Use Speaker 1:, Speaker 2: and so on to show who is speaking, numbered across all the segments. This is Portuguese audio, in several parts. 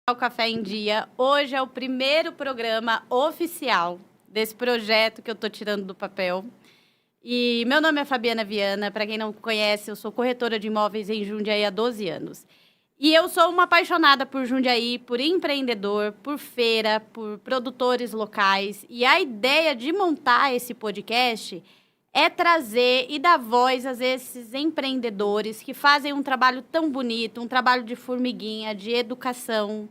Speaker 1: O Café em Dia. Hoje é o primeiro programa oficial desse projeto que eu tô tirando do papel. E meu nome é Fabiana Viana. Para quem não conhece, eu sou corretora de imóveis em Jundiaí há 12 anos. E eu sou uma apaixonada por Jundiaí, por empreendedor, por feira, por produtores locais. E a ideia de montar esse podcast é trazer e dar voz a esses empreendedores que fazem um trabalho tão bonito, um trabalho de formiguinha, de educação.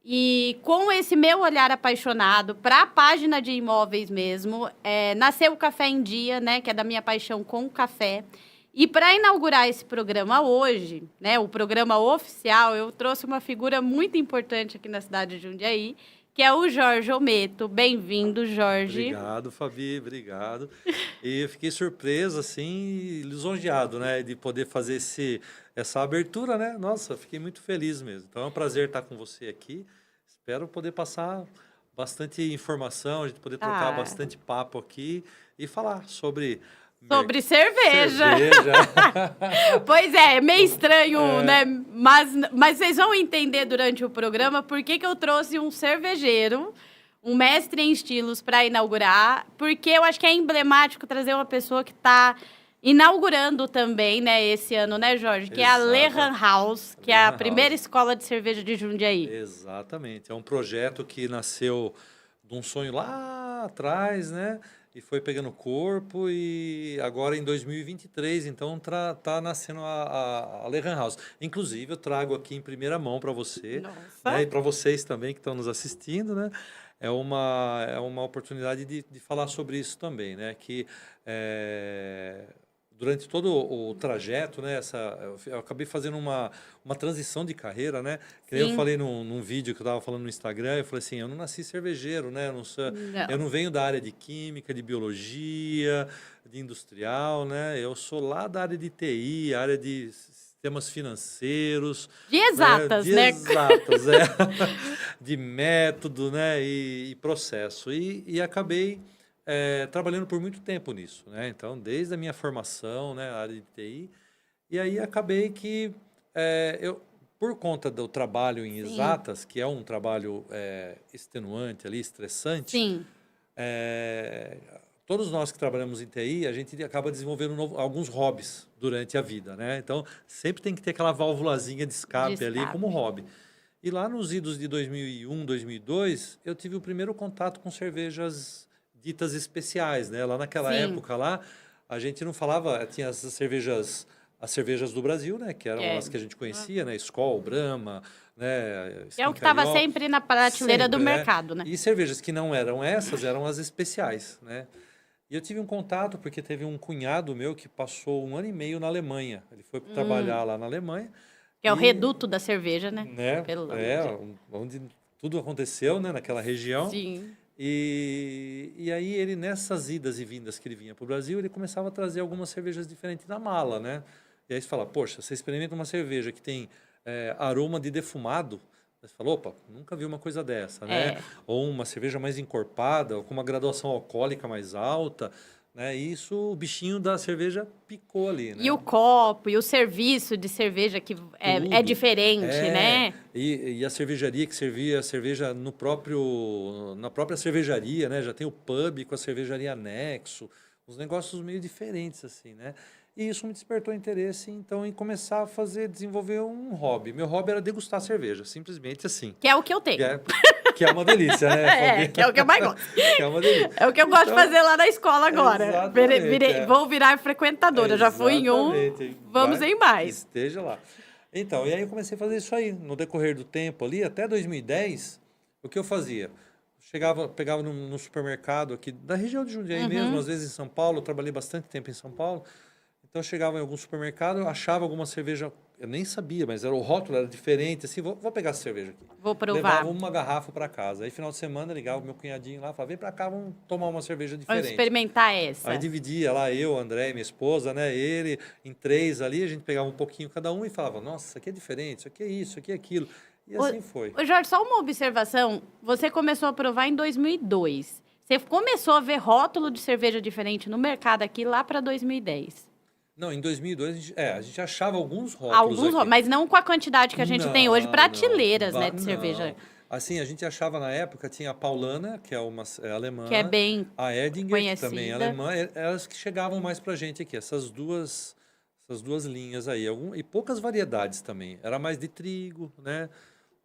Speaker 1: E com esse meu olhar apaixonado para a página de imóveis mesmo, nasceu o Café em Dia, né, que é da minha paixão com o café. E para inaugurar esse programa hoje, né, o programa oficial, eu trouxe uma figura muito importante aqui na cidade de Jundiaí, que é o Jorge Ometo. Bem-vindo, Jorge.
Speaker 2: Obrigado, Fabi, obrigado. E eu fiquei surpreso, assim, e lisonjeado, né, de poder fazer essa abertura, né? Nossa, fiquei muito feliz mesmo. Então é um prazer estar com você aqui. Espero poder passar bastante informação, a gente poder trocar bastante papo aqui e falar sobre
Speaker 1: cerveja. Pois é meio estranho, né? Mas vocês vão entender durante o programa por que eu trouxe um cervejeiro, um mestre em estilos para inaugurar, porque eu acho que é emblemático trazer uma pessoa que está inaugurando também, né, esse ano, né, Jorge? Que
Speaker 2: Exato.
Speaker 1: É a Lehan House, que é a primeira escola de cerveja de Jundiaí.
Speaker 2: Exatamente. É um projeto que nasceu de um sonho lá atrás, né? E foi pegando corpo e agora em 2023, então tá nascendo a Lehan House. Inclusive, eu trago aqui em primeira mão para você, né, e para vocês também que estão nos assistindo, né? É uma oportunidade de falar sobre isso também, né? Que durante todo o trajeto, né, eu acabei fazendo uma transição de carreira, né? Que eu falei num vídeo que eu estava falando no Instagram, eu falei assim, eu não nasci cervejeiro, né? Eu não venho da área de química, de biologia, de industrial, né? Eu sou lá da área de TI, área de sistemas financeiros.
Speaker 1: De exatas, né?
Speaker 2: De exatas, de método, né? E processo. E acabei trabalhando por muito tempo nisso, né? Então, desde a minha formação, né, a área de TI, e aí acabei que eu, por conta do trabalho em exatas, que é um trabalho extenuante ali, estressante, todos nós que trabalhamos em TI, a gente acaba desenvolvendo alguns hobbies durante a vida, né? Então, sempre tem que ter aquela válvulazinha de escape ali como hobby. E lá nos idos de 2001, 2002, eu tive o primeiro contato com cervejas ditas especiais, né? Lá naquela época lá, a gente não falava, tinha as cervejas do Brasil, né? Que eram as que a gente conhecia, né? Skol, Brahma, né?
Speaker 1: É o que estava sempre na prateleira do mercado, né?
Speaker 2: E cervejas que não eram essas, eram as especiais, né? E eu tive um contato porque teve um cunhado meu que passou 1 ano e meio na Alemanha. Ele foi trabalhar lá na Alemanha.
Speaker 1: Que é o reduto da cerveja, né?
Speaker 2: Onde tudo aconteceu, né? Naquela região.
Speaker 1: Sim.
Speaker 2: E aí ele, nessas idas e vindas que ele vinha para o Brasil, ele começava a trazer algumas cervejas diferentes na mala, né? E aí você fala, poxa, você experimenta uma cerveja que tem aroma de defumado, você fala, opa, nunca vi uma coisa dessa, né? Ou uma cerveja mais encorpada, ou com uma graduação alcoólica mais alta, né? E isso, o bichinho da cerveja picou ali, né?
Speaker 1: E o copo, e o serviço de cerveja que é diferente, né?
Speaker 2: E a cervejaria que servia a cerveja na própria cervejaria, né? Já tem o pub com a cervejaria anexo, uns negócios meio diferentes, assim, né? E isso me despertou interesse, então, em começar a desenvolver um hobby. Meu hobby era degustar cerveja, simplesmente assim.
Speaker 1: Que é o que eu tenho.
Speaker 2: Que é uma delícia, né?
Speaker 1: Que é o que eu mais gosto.
Speaker 2: Que é uma delícia.
Speaker 1: É o que eu gosto de fazer lá na escola agora. Vou virar frequentadora. Já fui em um, vamos em mais.
Speaker 2: Esteja lá. Então, e aí eu comecei a fazer isso aí. No decorrer do tempo ali, até 2010, o que eu fazia? Pegava no supermercado aqui da região de Jundiaí mesmo, às vezes em São Paulo, eu trabalhei bastante tempo em São Paulo. Então, eu chegava em algum supermercado, eu achava alguma cerveja, eu nem sabia, mas o rótulo era diferente, assim, vou pegar essa cerveja aqui.
Speaker 1: Vou provar.
Speaker 2: Levava uma garrafa para casa. Aí, final de semana, ligava o meu cunhadinho lá, falava, vem para cá, vamos tomar uma cerveja diferente.
Speaker 1: Vamos experimentar essa.
Speaker 2: Aí, dividia lá, eu, André, minha esposa, né, ele, em 3 ali, a gente pegava um pouquinho cada um e falava, nossa, isso aqui é diferente, isso aqui é isso aqui é aquilo. E assim foi.
Speaker 1: Jorge, só uma observação, você começou a provar em 2002. Você começou a ver rótulo de cerveja diferente no mercado aqui lá para 2010.
Speaker 2: Não, em 2002 a gente achava alguns rótulos aqui.
Speaker 1: Mas não com a quantidade que a gente tem hoje, prateleiras,
Speaker 2: não,
Speaker 1: né, de cerveja.
Speaker 2: Assim, a gente achava na época, tinha a Paulaner, que é uma alemã,
Speaker 1: que é bem
Speaker 2: a Erdinger,
Speaker 1: conhecida.
Speaker 2: que também é alemã, elas que chegavam mais pra gente aqui, essas duas linhas aí, e poucas variedades também. Era mais de trigo, né?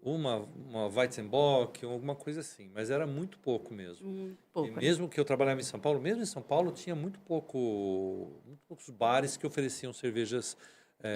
Speaker 2: Uma Weizenbock, alguma coisa assim, mas era muito pouco mesmo.
Speaker 1: Pouco,
Speaker 2: e mesmo que eu trabalhava em São Paulo, mesmo em São Paulo tinha muito poucos bares que ofereciam cervejas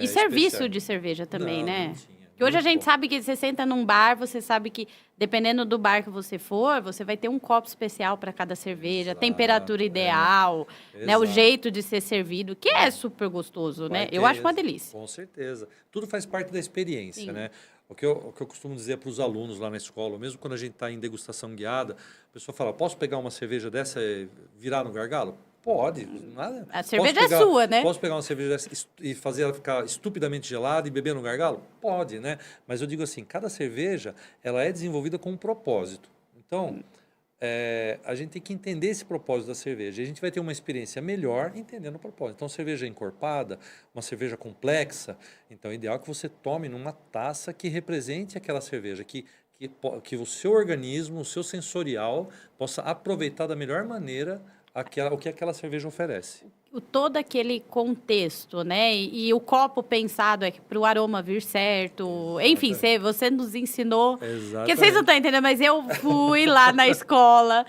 Speaker 1: e serviço de cerveja também, né?
Speaker 2: Não tinha.
Speaker 1: Que hoje a gente sabe que você senta num bar, você sabe que dependendo do bar que você for, você vai ter um copo especial para cada cerveja, a temperatura ideal, né, o jeito de ser servido, que é super gostoso, né? Eu acho uma delícia.
Speaker 2: Com certeza. Tudo faz parte da experiência, né? O que eu costumo dizer para os alunos lá na escola, mesmo quando a gente está em degustação guiada, a pessoa fala, posso pegar uma cerveja dessa e virar no gargalo? Pode. Nada.
Speaker 1: A cerveja é sua, né?
Speaker 2: Posso pegar uma cerveja dessa e fazer ela ficar estupidamente gelada e beber no gargalo? Pode, né? Mas eu digo assim, cada cerveja ela é desenvolvida com um propósito. Então, a gente tem que entender esse propósito da cerveja. E a gente vai ter uma experiência melhor entendendo o propósito. Então, cerveja encorpada, uma cerveja complexa, então é ideal que você tome numa taça que represente aquela cerveja, que o seu organismo, o seu sensorial, possa aproveitar da melhor maneira o que aquela cerveja oferece.
Speaker 1: Todo aquele contexto, né? E o copo pensado para o aroma vir certo. Enfim, você nos ensinou. Porque vocês não estão entendendo, mas eu fui lá na escola,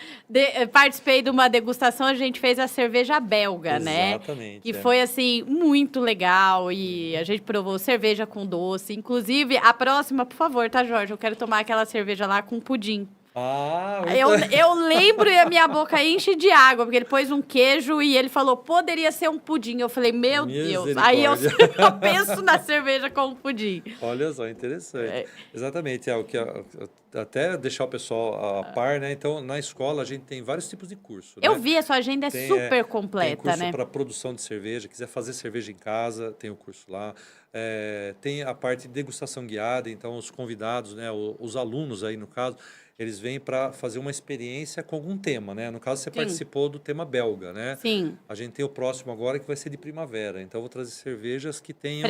Speaker 1: participei de uma degustação, a gente fez a cerveja belga, né?
Speaker 2: Exatamente.
Speaker 1: E foi, assim, muito legal. E a gente provou cerveja com doce. Inclusive, a próxima, por favor, tá, Jorge? Eu quero tomar aquela cerveja lá com pudim. Eu lembro e a minha boca enche de água, porque ele pôs um queijo e ele falou, poderia ser um pudim. Eu falei, meu Deus. Aí eu penso na cerveja com pudim.
Speaker 2: Olha só, interessante. Exatamente, o que até deixar o pessoal a par, né? Então, na escola a gente tem vários tipos de curso.
Speaker 1: Eu vi, a sua agenda é super completa,
Speaker 2: tem curso
Speaker 1: né?
Speaker 2: para produção de cerveja, quiser fazer cerveja em casa, tem o curso lá. Tem a parte de degustação guiada, então os convidados, né? Os alunos aí, no caso, eles vêm para fazer uma experiência com algum tema, né? No caso, você participou do tema belga, né?
Speaker 1: Sim.
Speaker 2: A gente tem o próximo agora que vai ser de primavera. Então, eu vou trazer cervejas que tenham...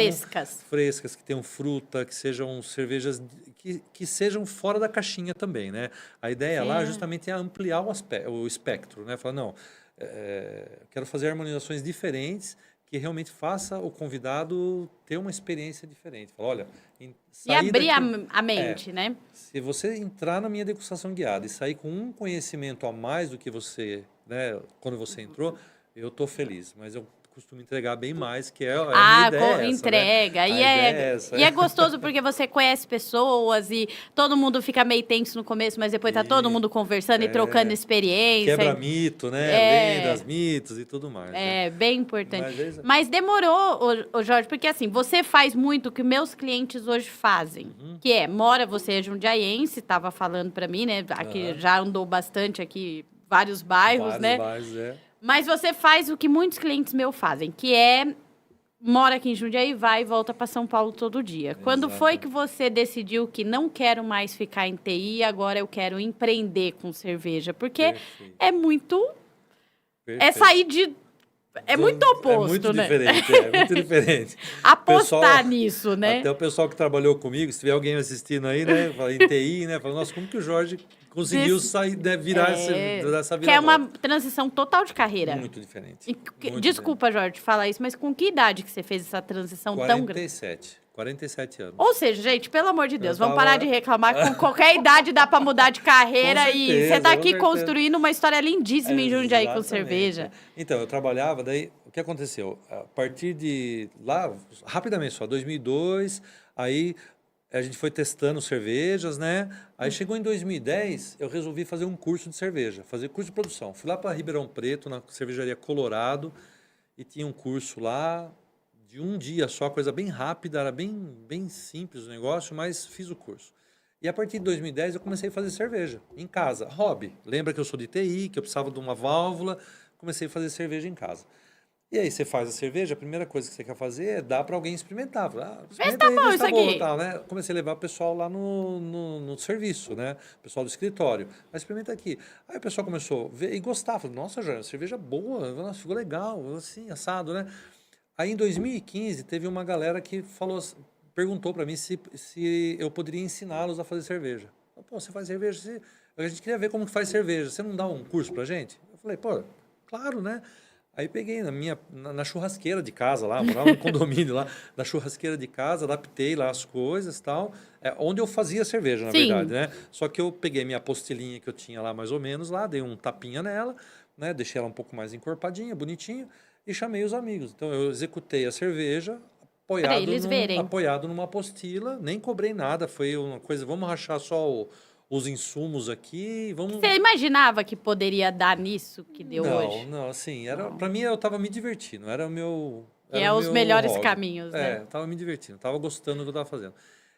Speaker 2: Frescas, que tenham fruta, que sejam cervejas que sejam fora da caixinha também, né? A ideia lá justamente é ampliar o espectro, né? Falar, não, quero fazer harmonizações diferentes que realmente faça o convidado ter uma experiência diferente. Fala, olha,
Speaker 1: e abrir a mente, né?
Speaker 2: Se você entrar na minha degustação guiada e sair com um conhecimento a mais do que você, né, quando você entrou, eu estou feliz. Mas eu costumo entregar bem mais, que é a minha ideia.
Speaker 1: Entrega.
Speaker 2: Essa, né?
Speaker 1: E é gostoso porque você conhece pessoas e todo mundo fica meio tenso no começo, mas depois tá todo mundo conversando e trocando experiência.
Speaker 2: Quebra mito, né? Vendas, mitos e tudo mais.
Speaker 1: É, bem importante. Mas demorou, Jorge, porque assim, você faz muito o que meus clientes hoje fazem, que você é jundiaiense, estava falando para mim, né? Aqui já andou bastante aqui, vários bairros, né? Mas você faz o que muitos clientes meus fazem, que mora aqui em Jundiaí, vai e volta para São Paulo todo dia. Exatamente. Quando foi que você decidiu que não quero mais ficar em TI, agora eu quero empreender com cerveja? Porque é muito... É sair de... É muito oposto, né?
Speaker 2: É muito diferente.
Speaker 1: Apostar nisso, né?
Speaker 2: Até o pessoal que trabalhou comigo, se tiver alguém assistindo aí, né? Em TI, né? Fala, nossa, como que o Jorge conseguiu sair, virar essa vida?
Speaker 1: Que é uma transição total de carreira.
Speaker 2: Muito diferente.
Speaker 1: Desculpa, Jorge, falar isso, mas com que idade que você fez essa transição tão grande?
Speaker 2: 47 anos.
Speaker 1: Ou seja, gente, pelo amor de Deus, vamos parar de reclamar. Com qualquer idade dá para mudar de carreira e você está aqui construindo uma história lindíssima em Jundiaí com cerveja.
Speaker 2: Então, eu trabalhava, daí o que aconteceu? A partir de lá, rapidamente só, 2002, aí a gente foi testando cervejas, né? Aí chegou em 2010, eu resolvi fazer um curso de cerveja, fazer curso de produção. Fui lá para Ribeirão Preto, na cervejaria Colorado, e tinha um curso lá de um dia só, coisa bem rápida, era bem simples o negócio, mas fiz o curso. E a partir de 2010 eu comecei a fazer cerveja em casa, hobby. Lembra que eu sou de TI, que eu precisava de uma válvula, comecei a fazer cerveja em casa. E aí você faz a cerveja, a primeira coisa que você quer fazer é dar para alguém experimentar.
Speaker 1: Vê se tá bom isso aqui.
Speaker 2: Tal, né? Comecei a levar o pessoal lá no serviço, né? O pessoal do escritório. Mas experimenta aqui. Aí o pessoal começou a ver e gostar. Falou, nossa, Jorge, cerveja boa, nossa, ficou legal, assim, assado, né? Aí, em 2015, teve uma galera que perguntou para mim se eu poderia ensiná-los a fazer cerveja. Pô, você faz cerveja? A gente queria ver como que faz cerveja. Você não dá um curso pra gente? Eu falei, pô, claro, né? Aí peguei na churrasqueira de casa lá, morava num condomínio lá, na churrasqueira de casa, adaptei lá as coisas e tal, onde eu fazia cerveja, na verdade, né? Só que eu peguei minha apostilinha que eu tinha lá, mais ou menos, lá, dei um tapinha nela, né? Deixei ela um pouco mais encorpadinha, bonitinha, e chamei os amigos. Então, eu executei a cerveja apoiado numa apostila, nem cobrei nada, foi uma coisa, vamos rachar só os insumos aqui, vamos...
Speaker 1: Você imaginava que poderia dar nisso que deu hoje?
Speaker 2: Não, assim, para mim eu tava me divertindo, era o meu
Speaker 1: os melhores
Speaker 2: hobby.
Speaker 1: caminhos, né?
Speaker 2: Tava me divertindo, tava gostando do que eu tava fazendo.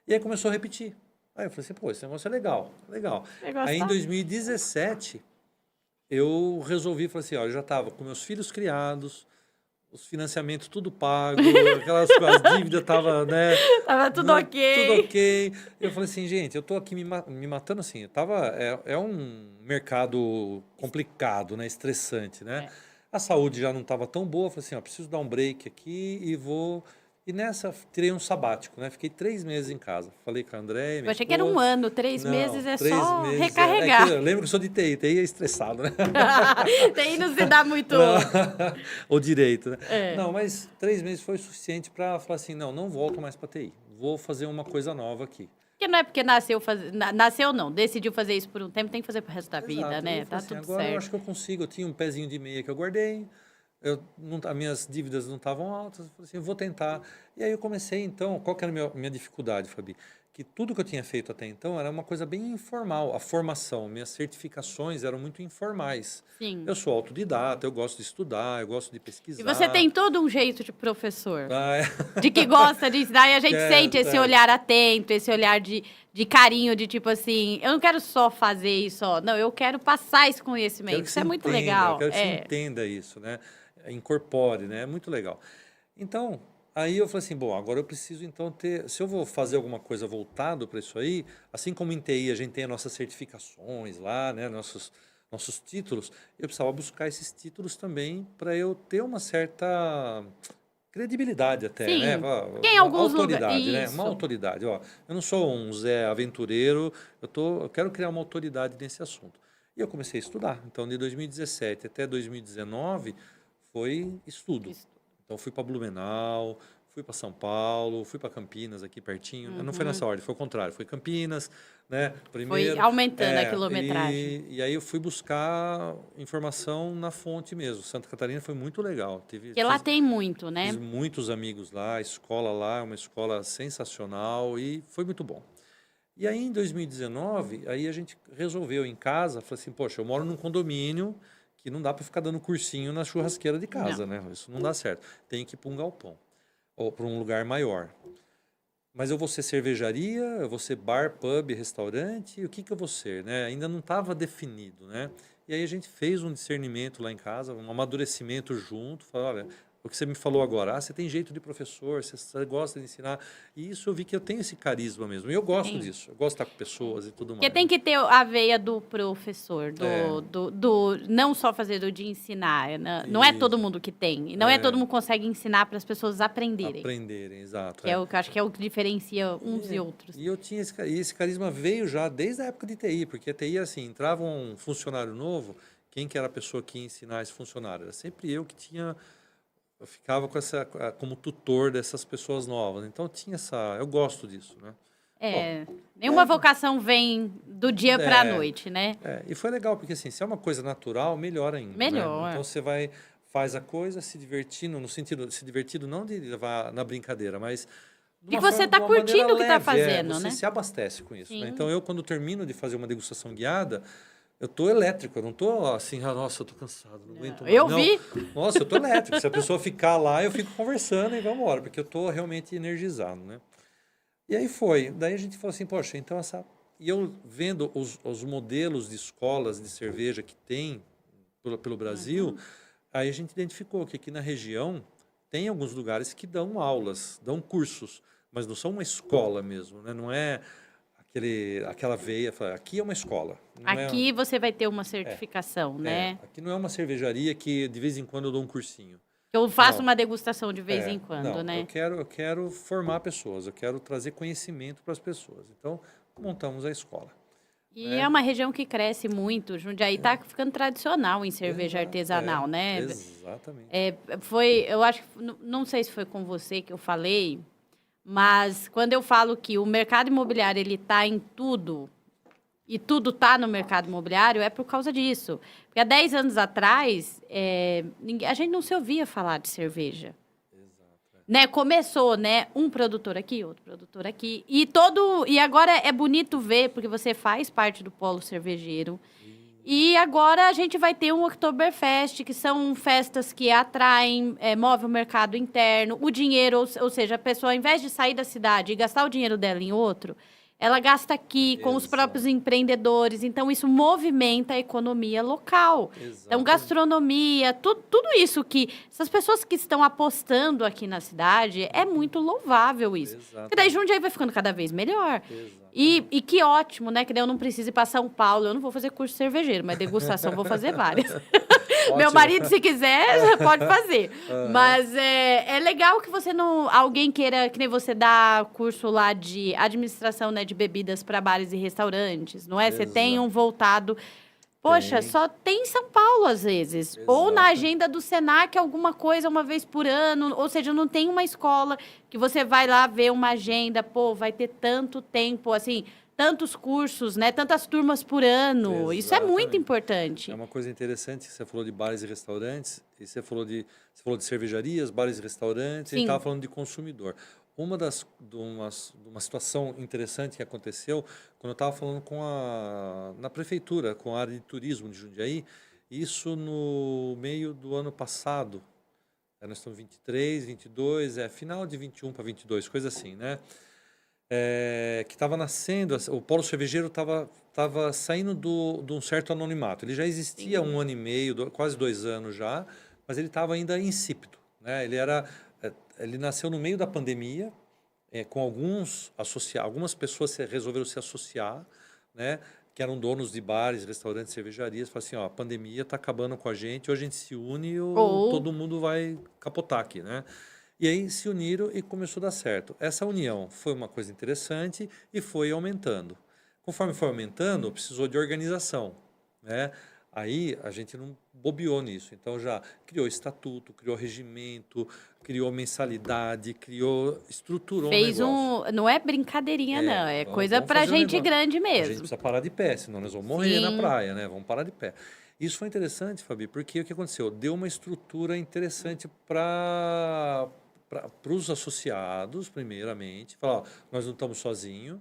Speaker 2: E aí começou a repetir. Aí eu falei assim, pô, esse negócio é legal, legal. Aí em 2017, eu resolvi, falei assim, ó, eu já tava com meus filhos criados, os financiamentos tudo pago, as dívidas tava, né?
Speaker 1: Tava tudo ok.
Speaker 2: Tudo ok. Eu falei assim, gente, eu tô aqui me matando assim. É um mercado complicado, né? Estressante, né? A saúde já não estava tão boa. Eu falei assim, ó, preciso dar um break aqui e vou... E nessa, tirei um sabático, né? Fiquei 3 meses em casa. Falei com a Andréia,
Speaker 1: eu achei que era um ano, 3 meses é
Speaker 2: 3
Speaker 1: só
Speaker 2: meses
Speaker 1: recarregar.
Speaker 2: eu lembro que eu sou de TI, TI é estressado, né?
Speaker 1: TI não se dá muito...
Speaker 2: o direito, né? Não, mas 3 meses foi suficiente para falar assim, não volto mais para TI. Vou fazer uma coisa nova aqui.
Speaker 1: Porque não é porque nasceu não, decidiu fazer isso por um tempo, tem que fazer pro resto da vida, né? Tá
Speaker 2: assim,
Speaker 1: tudo
Speaker 2: agora
Speaker 1: certo.
Speaker 2: Eu acho que eu consigo, eu tinha um pezinho de meia que eu guardei, as minhas dívidas não estavam altas, eu falei assim, eu vou tentar. E aí eu comecei, então, qual que era a minha dificuldade, Fabi? Que tudo que eu tinha feito até então era uma coisa bem informal. A formação, minhas certificações eram muito informais.
Speaker 1: Sim.
Speaker 2: Eu sou autodidata, eu gosto de estudar, eu gosto de pesquisar.
Speaker 1: E você tem todo um jeito de professor. De que gosta de ensinar, e a gente sente esse olhar atento, esse olhar de carinho, de tipo assim, eu não quero só fazer isso, não, eu quero passar esse conhecimento. Isso é muito legal.
Speaker 2: Eu quero que você entenda isso, né? Incorpore, né? É muito legal. Então, aí eu falei assim, bom, agora eu preciso então se eu vou fazer alguma coisa voltado para isso aí, assim como em TI a gente tem as nossas certificações lá, né, nossos títulos, eu precisava buscar esses títulos também para eu ter uma certa credibilidade até,
Speaker 1: Sim.
Speaker 2: né?
Speaker 1: Tem alguns
Speaker 2: autoridade, né? Uma autoridade, ó. Eu não sou um Zé aventureiro, eu quero criar uma autoridade nesse assunto. E eu comecei a estudar. Então, de 2017 até 2019 foi estudo. Então, fui para Blumenau, fui para São Paulo, fui para Campinas, aqui pertinho. Não foi nessa ordem, foi o contrário. Foi Campinas, né? Primeiro,
Speaker 1: foi aumentando a quilometragem.
Speaker 2: E aí eu fui buscar informação na fonte mesmo. Santa Catarina foi muito legal.
Speaker 1: Porque lá tem muito, né?
Speaker 2: Fiz muitos amigos lá, a escola lá é uma escola sensacional e foi muito bom. E aí, em 2019, aí a gente resolveu em casa, falei assim, poxa, eu moro num condomínio que não dá para ficar dando cursinho na churrasqueira de casa, né? Isso não dá certo. Tem que ir para um galpão ou para um lugar maior. Mas eu vou ser cervejaria, eu vou ser bar, pub, restaurante, o que eu vou ser, né? Ainda não estava definido, né? E aí a gente fez um discernimento lá em casa, um amadurecimento junto, falou, olha, o que você me falou agora, você tem jeito de professor, você gosta de ensinar. E isso eu vi que eu tenho esse carisma mesmo. E eu gosto disso. Eu gosto de estar com pessoas e tudo mais.
Speaker 1: Porque tem que ter a veia do professor, do não só fazer o de ensinar. Não é todo mundo que tem. E não é todo mundo que consegue ensinar para as pessoas aprenderem.
Speaker 2: Aprenderem, exato.
Speaker 1: Que é o que eu acho que é o que diferencia uns e outros.
Speaker 2: E eu tinha esse carisma veio já desde a época de TI, porque a TI, assim, entrava um funcionário novo, quem que era a pessoa que ia ensinar esse funcionário? Era sempre eu que tinha... Eu ficava como tutor dessas pessoas novas. Então, eu gosto disso, né?
Speaker 1: Nenhuma vocação vem do dia para a noite, né?
Speaker 2: E foi legal, porque assim, se é uma coisa natural, melhor ainda.
Speaker 1: Melhor.
Speaker 2: Né? Então, você faz a coisa se divertindo, no sentido, se divertindo não de levar na brincadeira, mas...
Speaker 1: E você está curtindo o que está fazendo,
Speaker 2: você
Speaker 1: né?
Speaker 2: se abastece com isso. Né? Então, eu, quando termino de fazer uma degustação guiada, eu tô elétrico, eu não tô assim, nossa, eu tô cansado, não aguento mais.
Speaker 1: Eu vi.
Speaker 2: Nossa, eu tô elétrico. Se a pessoa ficar lá, eu fico conversando e vamos embora, porque eu tô realmente energizado, né? E aí foi. Daí a gente falou assim, poxa, então E eu vendo os modelos de escolas de cerveja que tem pelo Brasil, aí a gente identificou que aqui na região tem alguns lugares que dão aulas, dão cursos, mas não são uma escola mesmo, né? Não é... aquela veia, aqui é uma escola.
Speaker 1: Aqui você vai ter uma certificação, né?
Speaker 2: Aqui não é uma cervejaria que de vez em quando eu dou um cursinho.
Speaker 1: Eu faço uma degustação de vez em quando,
Speaker 2: não,
Speaker 1: né?
Speaker 2: Eu quero formar pessoas, eu quero trazer conhecimento para as pessoas. Então, montamos a escola.
Speaker 1: E é uma região que cresce muito. Jundiaí está ficando tradicional em cerveja artesanal, né?
Speaker 2: Exatamente.
Speaker 1: Eu acho que, não sei se foi com você que eu falei, mas quando eu falo que o mercado imobiliário ele está em tudo, e tudo está no mercado imobiliário, é por causa disso. Porque há 10 anos atrás, a gente não se ouvia falar de cerveja. Né, começou, né, um produtor aqui, outro produtor aqui, e agora é bonito ver, porque você faz parte do polo cervejeiro, e agora a gente vai ter um Oktoberfest, que são festas que atraem, movem o mercado interno, o dinheiro, ou seja, a pessoa, ao invés de sair da cidade e gastar o dinheiro dela em outro, ela gasta aqui com os próprios empreendedores. Então, isso movimenta a economia local. Então, gastronomia, tudo isso que... Essas pessoas que estão apostando aqui na cidade, é muito louvável isso. Porque daí Jundiaí vai ficando cada vez melhor. E que ótimo, né? Que daí eu não preciso ir para São Paulo. Eu não vou fazer curso cervejeiro, mas degustação vou fazer várias. Meu marido, se quiser, pode fazer. Mas é legal que você não... Alguém queira, que nem você dá curso lá de administração, né, de bebidas para bares e restaurantes, não é? Você tem um voltado... Poxa, só tem em São Paulo, às vezes. Ou na agenda do Senac, alguma coisa uma vez por ano. Ou seja, não tem uma escola que você vai lá ver uma agenda. Pô, vai ter tanto tempo, assim... Tantos cursos, né? Tantas turmas por ano. Isso é muito importante.
Speaker 2: É uma coisa interessante que você falou de bares e restaurantes, e você falou de cervejarias, bares e restaurantes, e estava falando de consumidor. De uma situação interessante que aconteceu quando eu estava falando na prefeitura, com a área de turismo de Jundiaí, isso no meio do ano passado. Nós estamos em 23, 22, final de 21 para 22, coisa assim, né? Que estava nascendo, o polo cervejeiro estava saindo de um certo anonimato. Ele já existia há 1 ano e meio, quase 2 anos já, mas ele estava ainda insípido, né? Ele nasceu no meio da pandemia, com algumas pessoas resolveram se associar, né? Que eram donos de bares, restaurantes, cervejarias, falaram assim, ó, a pandemia está acabando com a gente, ou a gente se une ou todo mundo vai capotar aqui, né? E aí se uniram e começou a dar certo. Essa união foi uma coisa interessante e foi aumentando. Conforme foi aumentando, precisou de organização, né? Aí a gente não bobeou nisso. Então já criou estatuto, criou regimento, criou mensalidade, estruturou um negócio.
Speaker 1: Não é brincadeirinha, não. É coisa pra gente grande mesmo.
Speaker 2: A gente precisa parar de pé, senão nós vamos morrer na praia, né? Vamos parar de pé. Isso foi interessante, Fabi, porque o que aconteceu? Deu uma estrutura interessante para os associados, primeiramente, falar, ó, nós não estamos sozinhos.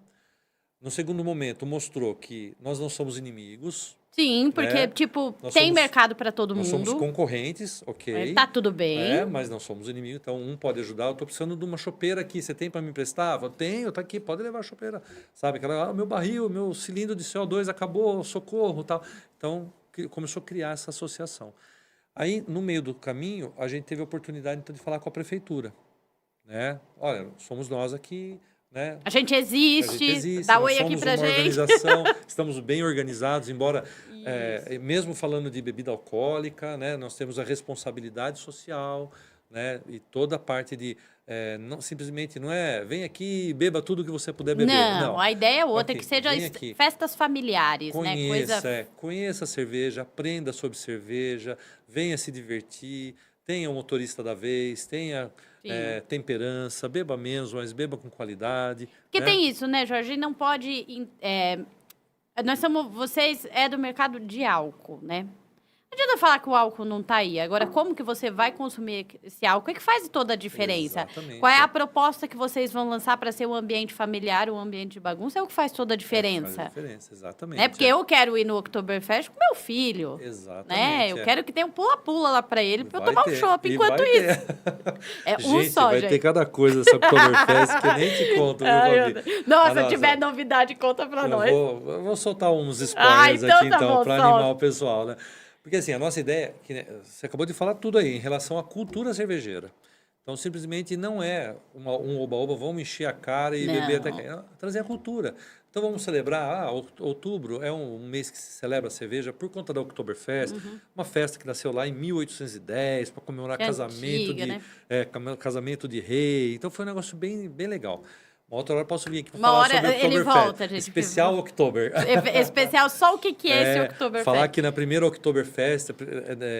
Speaker 2: No segundo momento, mostrou que nós não somos inimigos.
Speaker 1: Sim, porque, tem mercado para todo mundo.
Speaker 2: Nós somos concorrentes, ok.
Speaker 1: Tá tudo bem.
Speaker 2: Mas não somos inimigos, então um pode ajudar. Eu estou precisando de uma chopeira aqui, você tem para me emprestar? Eu tenho, tá aqui, pode levar a chopeira. Sabe, meu barril, meu cilindro de CO2 acabou, socorro, tal. Então, começou a criar essa associação. Aí, no meio do caminho, a gente teve a oportunidade então, de falar com a prefeitura, né? Olha, somos nós aqui, né?
Speaker 1: A gente existe, dá oi aqui pra gente.
Speaker 2: Organização, estamos bem organizados, embora, mesmo falando de bebida alcoólica, né? Nós temos a responsabilidade social, né? E toda a parte de não simplesmente não vem aqui e beba tudo que você puder beber. Não,
Speaker 1: a ideia é outra, que seja festas familiares,
Speaker 2: Conheça a cerveja, aprenda sobre cerveja, venha se divertir, tenha o motorista da vez, tenha temperança, beba menos, mas beba com qualidade.
Speaker 1: Porque tem isso, né, Jorge? Não pode... vocês do mercado de álcool, né? Não adianta falar que o álcool não está aí. Agora, como que você vai consumir esse álcool? É que faz toda a diferença.
Speaker 2: Exatamente.
Speaker 1: Qual é a proposta que vocês vão lançar para ser um ambiente familiar, um ambiente de bagunça? É o que faz toda a diferença.
Speaker 2: Faz a diferença, exatamente.
Speaker 1: Né? Porque eu quero ir no Oktoberfest com meu filho.
Speaker 2: Exatamente.
Speaker 1: Né? Eu quero que tenha um pula-pula lá para ele, para eu tomar um chopp enquanto isso.
Speaker 2: Vai ter cada coisa nessa Oktoberfest que nem te conto, viu, Fabi?
Speaker 1: Nossa, se tiver novidade, conta para nós.
Speaker 2: Eu vou soltar uns spoilers aqui, então, para animar o pessoal, né? Porque assim, a nossa ideia, você acabou de falar tudo aí, em relação à cultura cervejeira. Então, simplesmente não é um oba-oba, vamos encher a cara e beber até cair. É trazer a cultura. Então, vamos celebrar. Outubro é um mês que se celebra a cerveja por conta da Oktoberfest, uma festa que nasceu lá em 1810 para comemorar casamento de rei. Então, foi um negócio bem, bem legal. Uma outra hora eu posso vir aqui para falar sobre o
Speaker 1: ele volta, gente.
Speaker 2: Especial Oktober.
Speaker 1: Especial, só o que é esse Oktoberfest?
Speaker 2: Falar que na primeira Oktoberfest,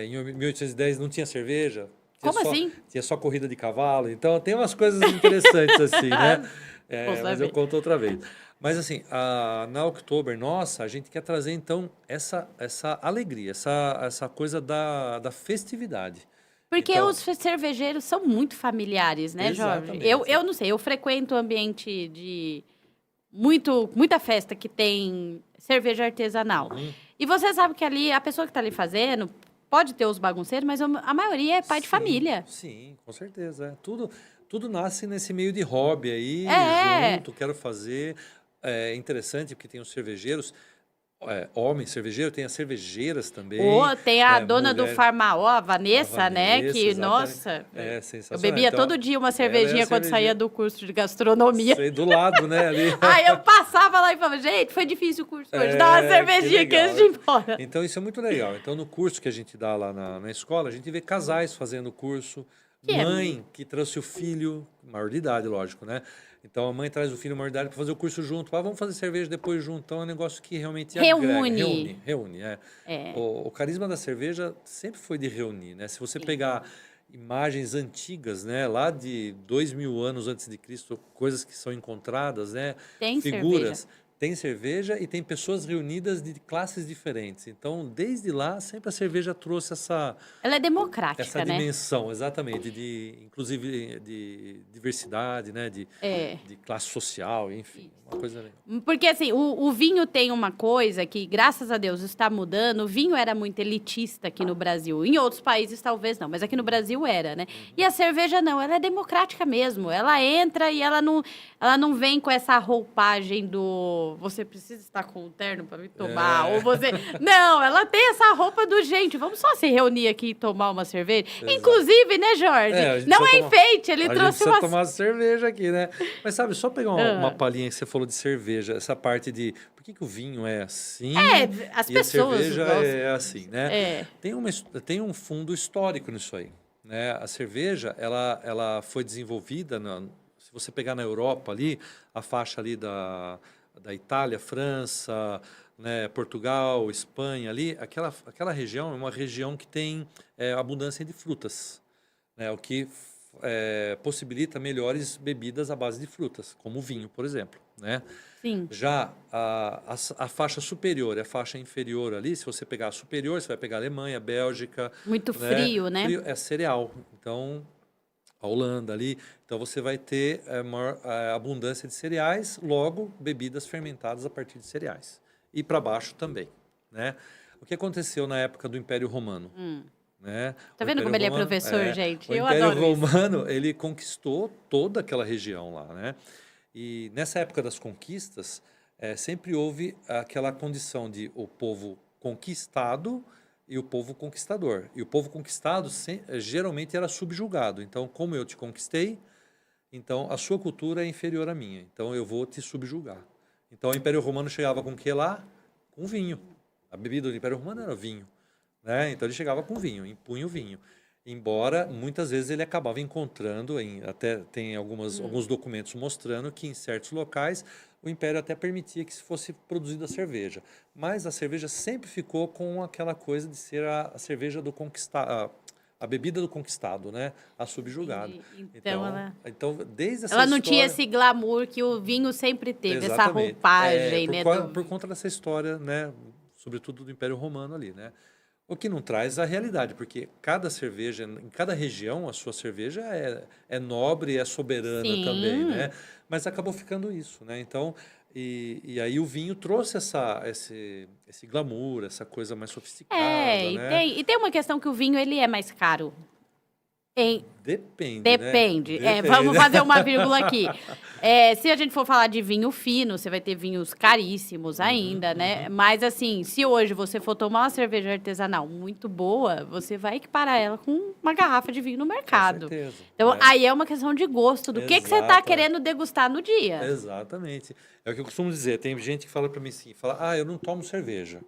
Speaker 2: em 1810, não tinha cerveja.
Speaker 1: Como assim?
Speaker 2: Tinha só corrida de cavalo. Então, tem umas coisas interessantes assim, né? Mas eu conto outra vez. Mas, assim, na Oktober, a gente quer trazer, então, essa alegria, essa coisa da festividade.
Speaker 1: Porque
Speaker 2: então,
Speaker 1: os cervejeiros são muito familiares, né, Jorge? Eu não sei, eu frequento ambiente de muita festa que tem cerveja artesanal. E você sabe que ali, a pessoa que está ali fazendo, pode ter os bagunceiros, mas a maioria é pai de família.
Speaker 2: Sim, com certeza. Tudo nasce nesse meio de hobby aí, junto, quero fazer. É interessante porque tem os cervejeiros, homens cervejeiros, tem as cervejeiras também.
Speaker 1: Tem a dona do Farmaó, a Vanessa, né? Que, exatamente. Nossa,
Speaker 2: sensacional.
Speaker 1: Eu bebia então, todo dia uma cervejinha quando saía do curso de gastronomia.
Speaker 2: Sei, do lado, né? Ali.
Speaker 1: Aí eu passava lá e falava, gente, foi difícil o curso hoje, dá uma cervejinha aqui antes de ir embora.
Speaker 2: Então isso é muito legal. Então no curso que a gente dá lá na escola, a gente vê casais fazendo o curso, mãe que trouxe o filho, maior de idade, lógico, né? Então a mãe traz o filho maior de idade para fazer o curso junto. Vamos fazer cerveja depois junto. Então é um negócio que realmente reúne. O carisma da cerveja sempre foi de reunir, né? Se você pegar imagens antigas, né, lá de 2000 anos antes de Cristo, coisas que são encontradas, né?
Speaker 1: Tem
Speaker 2: figuras.
Speaker 1: Cerveja.
Speaker 2: Tem cerveja e tem pessoas reunidas de classes diferentes. Então, desde lá, sempre a cerveja trouxe essa...
Speaker 1: Ela é democrática,
Speaker 2: essa dimensão, exatamente, inclusive de diversidade, né? De classe social, enfim. Uma coisa legal.
Speaker 1: Porque, assim, o vinho tem uma coisa que, graças a Deus, está mudando. O vinho era muito elitista aqui no Brasil. Em outros países, talvez não, mas aqui no Brasil era, né? E a cerveja não, ela é democrática mesmo. Ela entra e ela não vem com essa roupagem do... Você precisa estar com um terno para me tomar, ou você... Não, ela tem essa roupa do gente. Vamos só se reunir aqui e tomar uma cerveja. Exato. Inclusive, né, Jorge? Não é enfeite, ele trouxe uma...
Speaker 2: tomar cerveja aqui, né? Mas sabe, só pegar uma palhinha que você falou de cerveja, essa parte de por que o vinho é assim
Speaker 1: as
Speaker 2: e
Speaker 1: pessoas,
Speaker 2: a cerveja é assim, né? Tem um fundo histórico nisso aí, né? A cerveja, ela foi desenvolvida, se você pegar na Europa ali, a faixa ali da Itália, França, né, Portugal, Espanha ali, aquela região é uma região que tem abundância de frutas, né, o que possibilita melhores bebidas à base de frutas, como o vinho, por exemplo, né?
Speaker 1: Sim.
Speaker 2: Já a faixa superior e a faixa inferior ali, se você pegar a superior, você vai pegar a Alemanha, Bélgica...
Speaker 1: Muito frio, né?
Speaker 2: Frio, cereal, então... a Holanda ali, então você vai ter maior abundância de cereais, logo bebidas fermentadas a partir de cereais. E para baixo também, né? O que aconteceu na época do Império Romano? Né?
Speaker 1: Tá vendo como ele é professor, gente?
Speaker 2: Eu adoro isso. O Império Romano, ele conquistou toda aquela região lá, né? E nessa época das conquistas, sempre houve aquela condição de o povo conquistado e o povo conquistador. E o povo conquistado geralmente era subjugado. Então, como eu te conquistei, então a sua cultura é inferior à minha. Então, eu vou te subjugar. Então, o Império Romano chegava com o que lá? Com vinho. A bebida do Império Romano era vinho, né? Então, ele chegava com vinho, impunha o vinho. Embora, muitas vezes, ele acabava encontrando, até tem alguns documentos mostrando que, em certos locais, o Império até permitia que fosse produzida a cerveja. Mas a cerveja sempre ficou com aquela coisa de ser a cerveja do conquistado, a bebida do conquistado, né? A subjugada. Então, desde essa
Speaker 1: ela não tinha esse glamour que o vinho sempre teve, exatamente. Essa roupagem, né?
Speaker 2: Por conta dessa história, né? Sobretudo do Império Romano ali, né? O que não traz a realidade, porque cada cerveja, em cada região, a sua cerveja é nobre, é soberana também, né? Mas acabou ficando isso, né? Então, e aí o vinho trouxe esse glamour, essa coisa mais sofisticada, né?
Speaker 1: E tem uma questão que o vinho ele é mais caro.
Speaker 2: Depende,
Speaker 1: Depende.
Speaker 2: né?
Speaker 1: Vamos fazer uma vírgula aqui. Se a gente for falar de vinho fino, você vai ter vinhos caríssimos ainda, né? Mas, assim, se hoje você for tomar uma cerveja artesanal muito boa, você vai equiparar ela com uma garrafa de vinho no mercado.
Speaker 2: Com certeza.
Speaker 1: Então, aí é uma questão de gosto, do que você está querendo degustar no dia.
Speaker 2: Exatamente. É o que eu costumo dizer. Tem gente que fala para mim assim, fala, eu não tomo cerveja.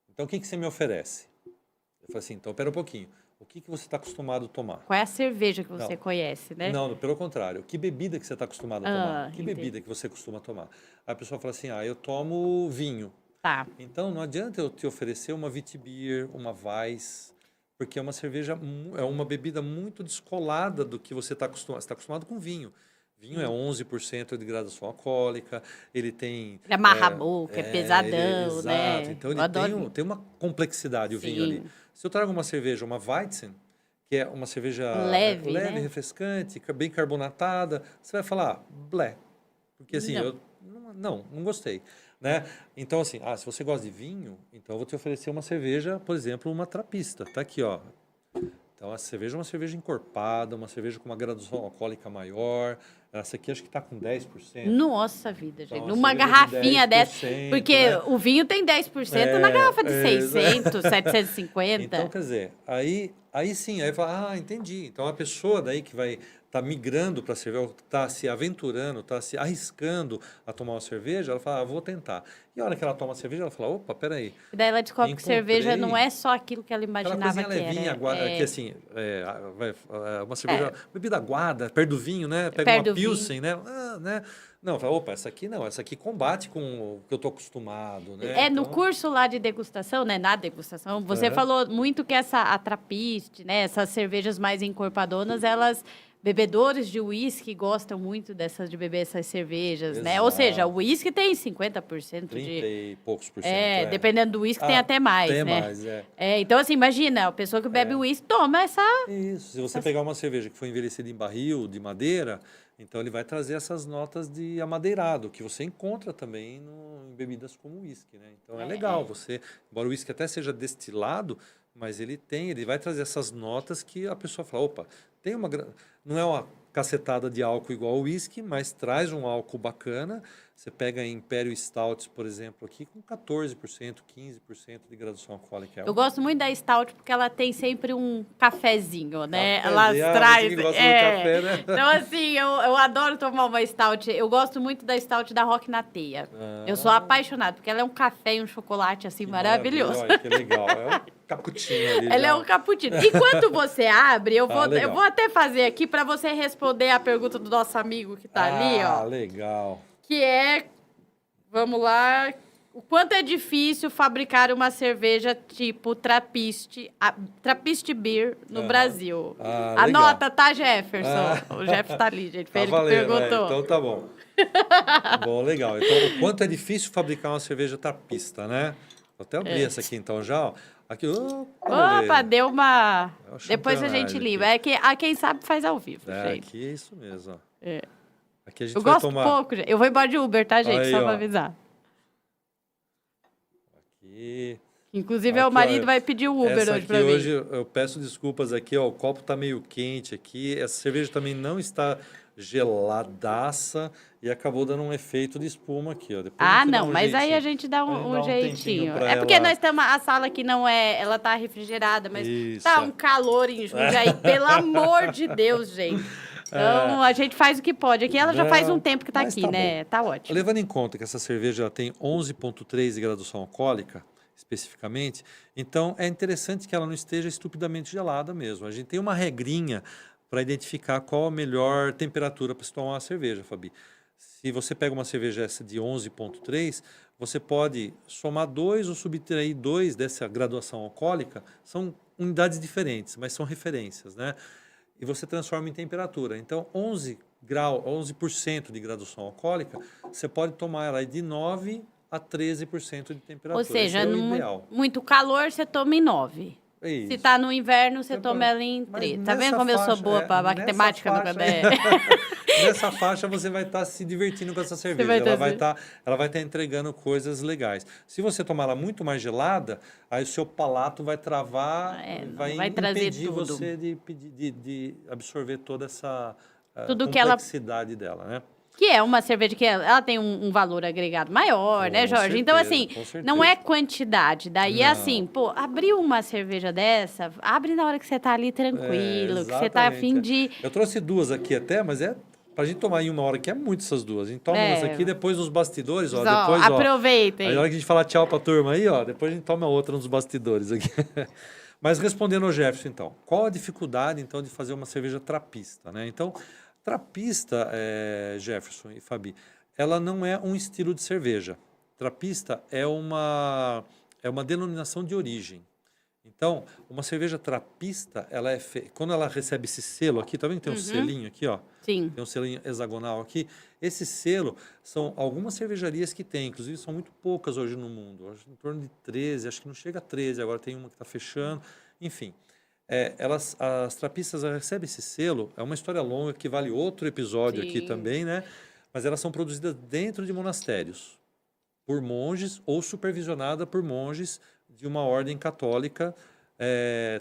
Speaker 2: Então, o que você me oferece? Eu falo assim, então, pera um pouquinho. O que você está acostumado a tomar?
Speaker 1: Qual é a cerveja que você conhece, né?
Speaker 2: Não, pelo contrário. Que bebida que você está acostumado a tomar? Que
Speaker 1: entendi.
Speaker 2: bebida que você costuma tomar? Aí a pessoa fala assim, eu tomo vinho.
Speaker 1: Tá.
Speaker 2: Então, não adianta eu te oferecer uma Witbier, uma Weiss, porque é uma cerveja, é uma bebida muito descolada do que você está acostumado. Você está acostumado com vinho. Vinho é 11% de graduação alcoólica, ele tem...
Speaker 1: Ele amarra a boca, é pesadão,
Speaker 2: exato.
Speaker 1: né?
Speaker 2: Então, ele tem uma complexidade, o vinho ali. Se eu trago uma cerveja, uma Weizen, que é uma cerveja leve,
Speaker 1: né?
Speaker 2: refrescante, bem carbonatada, você vai falar, blé. Porque assim, não gostei. Né? Então, assim, se você gosta de vinho, então eu vou te oferecer uma cerveja, por exemplo, uma trapista. Tá aqui, ó. Então, a cerveja é uma cerveja encorpada, uma cerveja com uma graduação alcoólica maior. Essa aqui acho que está com 10%.
Speaker 1: Nossa vida, gente.
Speaker 2: Então,
Speaker 1: Numa garrafinha
Speaker 2: de 10%,
Speaker 1: dessa. Porque o vinho tem 10% na garrafa de 600, 750.
Speaker 2: Então, quer dizer, aí sim, aí fala, entendi. Então, a pessoa daí que vai estar migrando para a cerveja, está se aventurando, está se arriscando a tomar uma cerveja, ela fala, vou tentar. E a hora que ela toma a cerveja, ela fala, opa, peraí.
Speaker 1: E daí ela descobre que cerveja não é só aquilo que ela imaginava que
Speaker 2: levinha,
Speaker 1: era.
Speaker 2: Aguada, que assim, uma cerveja, bebida aguada, perto do vinho, né? Pega uma Pilsen, né? Não, fala, opa, essa aqui combate com o que eu tô acostumado, né?
Speaker 1: No curso lá de degustação, né? Na degustação, você falou muito que a Trappist, né? Essas cervejas mais encorpadonas, bebedores de uísque gostam muito de beber essas cervejas, né? Ou seja, o uísque tem 50%
Speaker 2: 30 e poucos por cento.
Speaker 1: Dependendo do uísque, tem até mais,
Speaker 2: tem
Speaker 1: né?
Speaker 2: mais,
Speaker 1: então, assim, imagina, a pessoa que bebe uísque toma essa...
Speaker 2: Isso, se você pegar uma cerveja que foi envelhecida em barril, de madeira, então ele vai trazer essas notas de amadeirado, que você encontra também em bebidas como uísque, né? Então é legal, embora o uísque até seja destilado, mas ele vai trazer essas notas que a pessoa fala, opa, não é uma cacetada de álcool igual ao uísque, mas traz um álcool bacana. Você pega Imperial Stout, por exemplo, aqui com 14%, 15% de graduação alcoólica.
Speaker 1: Eu gosto muito da Stout porque ela tem sempre um cafezinho, né? Ela traz...
Speaker 2: Gosta do café, né?
Speaker 1: Então, assim, eu adoro tomar uma Stout. Eu gosto muito da Stout da Rock na Teia. Eu sou apaixonada, porque ela é um café e um chocolate, assim, maravilhoso.
Speaker 2: Olha, que legal. É um cappuccino ali.
Speaker 1: Ela é um cappuccino. Enquanto você abre, eu vou até fazer aqui para você responder a pergunta do nosso amigo que tá ali, ó.
Speaker 2: Legal.
Speaker 1: Que vamos lá, o quanto é difícil fabricar uma cerveja tipo Trappist Beer no Brasil. Anota, tá, Jefferson? O Jeff tá ali, gente, foi ele que perguntou.
Speaker 2: Então tá bom. Bom, legal. Então, o quanto é difícil fabricar uma cerveja trapista, né? Vou até abrir essa aqui então já, ó. Aqui,
Speaker 1: opa, deu uma... Depois a gente limpa. Quem sabe faz ao vivo, gente.
Speaker 2: Aqui é isso mesmo, ó. Aqui a gente
Speaker 1: eu
Speaker 2: vai
Speaker 1: gosto pouco, gente. Eu vou embora de Uber, tá, gente?
Speaker 2: Aí,
Speaker 1: só pra avisar.
Speaker 2: Aqui.
Speaker 1: Inclusive, o marido vai pedir o Uber hoje pra mim.
Speaker 2: Hoje eu peço desculpas aqui, ó. O copo tá meio quente aqui. Essa cerveja também não está geladaça e acabou dando um efeito de espuma aqui, ó. Depois
Speaker 1: mas aí a gente dá um jeitinho. Porque nós estamos... A sala aqui não ela tá refrigerada, mas tá um calor em Jundiaí. Pelo amor de Deus, gente. Então, a gente faz o que pode. Aqui ela já faz um tempo que tá aqui, né? Tá ótimo.
Speaker 2: Levando em conta que essa cerveja tem 11,3 de graduação alcoólica, especificamente, então é interessante que ela não esteja estupidamente gelada mesmo. A gente tem uma regrinha para identificar qual a melhor temperatura para se tomar uma cerveja, Fabi. Se você pega uma cerveja essa de 11,3, você pode somar 2 ou subtrair 2 dessa graduação alcoólica. São unidades diferentes, mas são referências, né? E você transforma em temperatura. Então, 11% de graduação alcoólica, você pode tomar ela de 9 a 13% de temperatura.
Speaker 1: Ou seja,
Speaker 2: esse é o ideal.
Speaker 1: Muito calor, você toma em 9.
Speaker 2: Isso.
Speaker 1: Se tá no inverno, você toma ela em 3. Tá vendo como eu sou boa para matemática no bebê?
Speaker 2: nessa faixa você vai estar se divertindo com essa cerveja. Ela vai estar entregando coisas legais. Se você tomar ela muito mais gelada, aí o seu palato vai travar, vai impedir você de absorver toda essa complexidade dela, né?
Speaker 1: Que é uma cerveja que ela tem um valor agregado maior, né, Jorge? Então, assim, não é quantidade. Daí é assim, pô, abriu uma cerveja dessa, abre na hora que você tá ali tranquilo, que você tá a fim de...
Speaker 2: Eu trouxe duas aqui até, mas pra gente tomar em uma hora, que é muito essas duas. A gente toma essa aqui, depois nos bastidores, ó. Depois,
Speaker 1: aproveitem.
Speaker 2: Aí na hora que a gente falar tchau pra turma aí, ó, depois a gente toma outra nos bastidores aqui. Mas respondendo ao Jefferson, então, qual a dificuldade, então, de fazer uma cerveja trapista, né? Então, trapista, Jefferson e Fabi, ela não é um estilo de cerveja. Trapista é uma denominação de origem. Então, uma cerveja trapista, quando ela recebe esse selo aqui, tá vendo que tem um selinho aqui, ó?
Speaker 1: Sim.
Speaker 2: Tem um selinho hexagonal aqui. Esse selo são algumas cervejarias que tem, inclusive são muito poucas hoje no mundo, acho em torno de 13, acho que não chega a 13, agora tem uma que está fechando, enfim. As trapistas recebem esse selo, é uma história longa que vale outro episódio aqui também, né? Mas elas são produzidas dentro de monastérios, por monges ou supervisionada por monges de uma ordem católica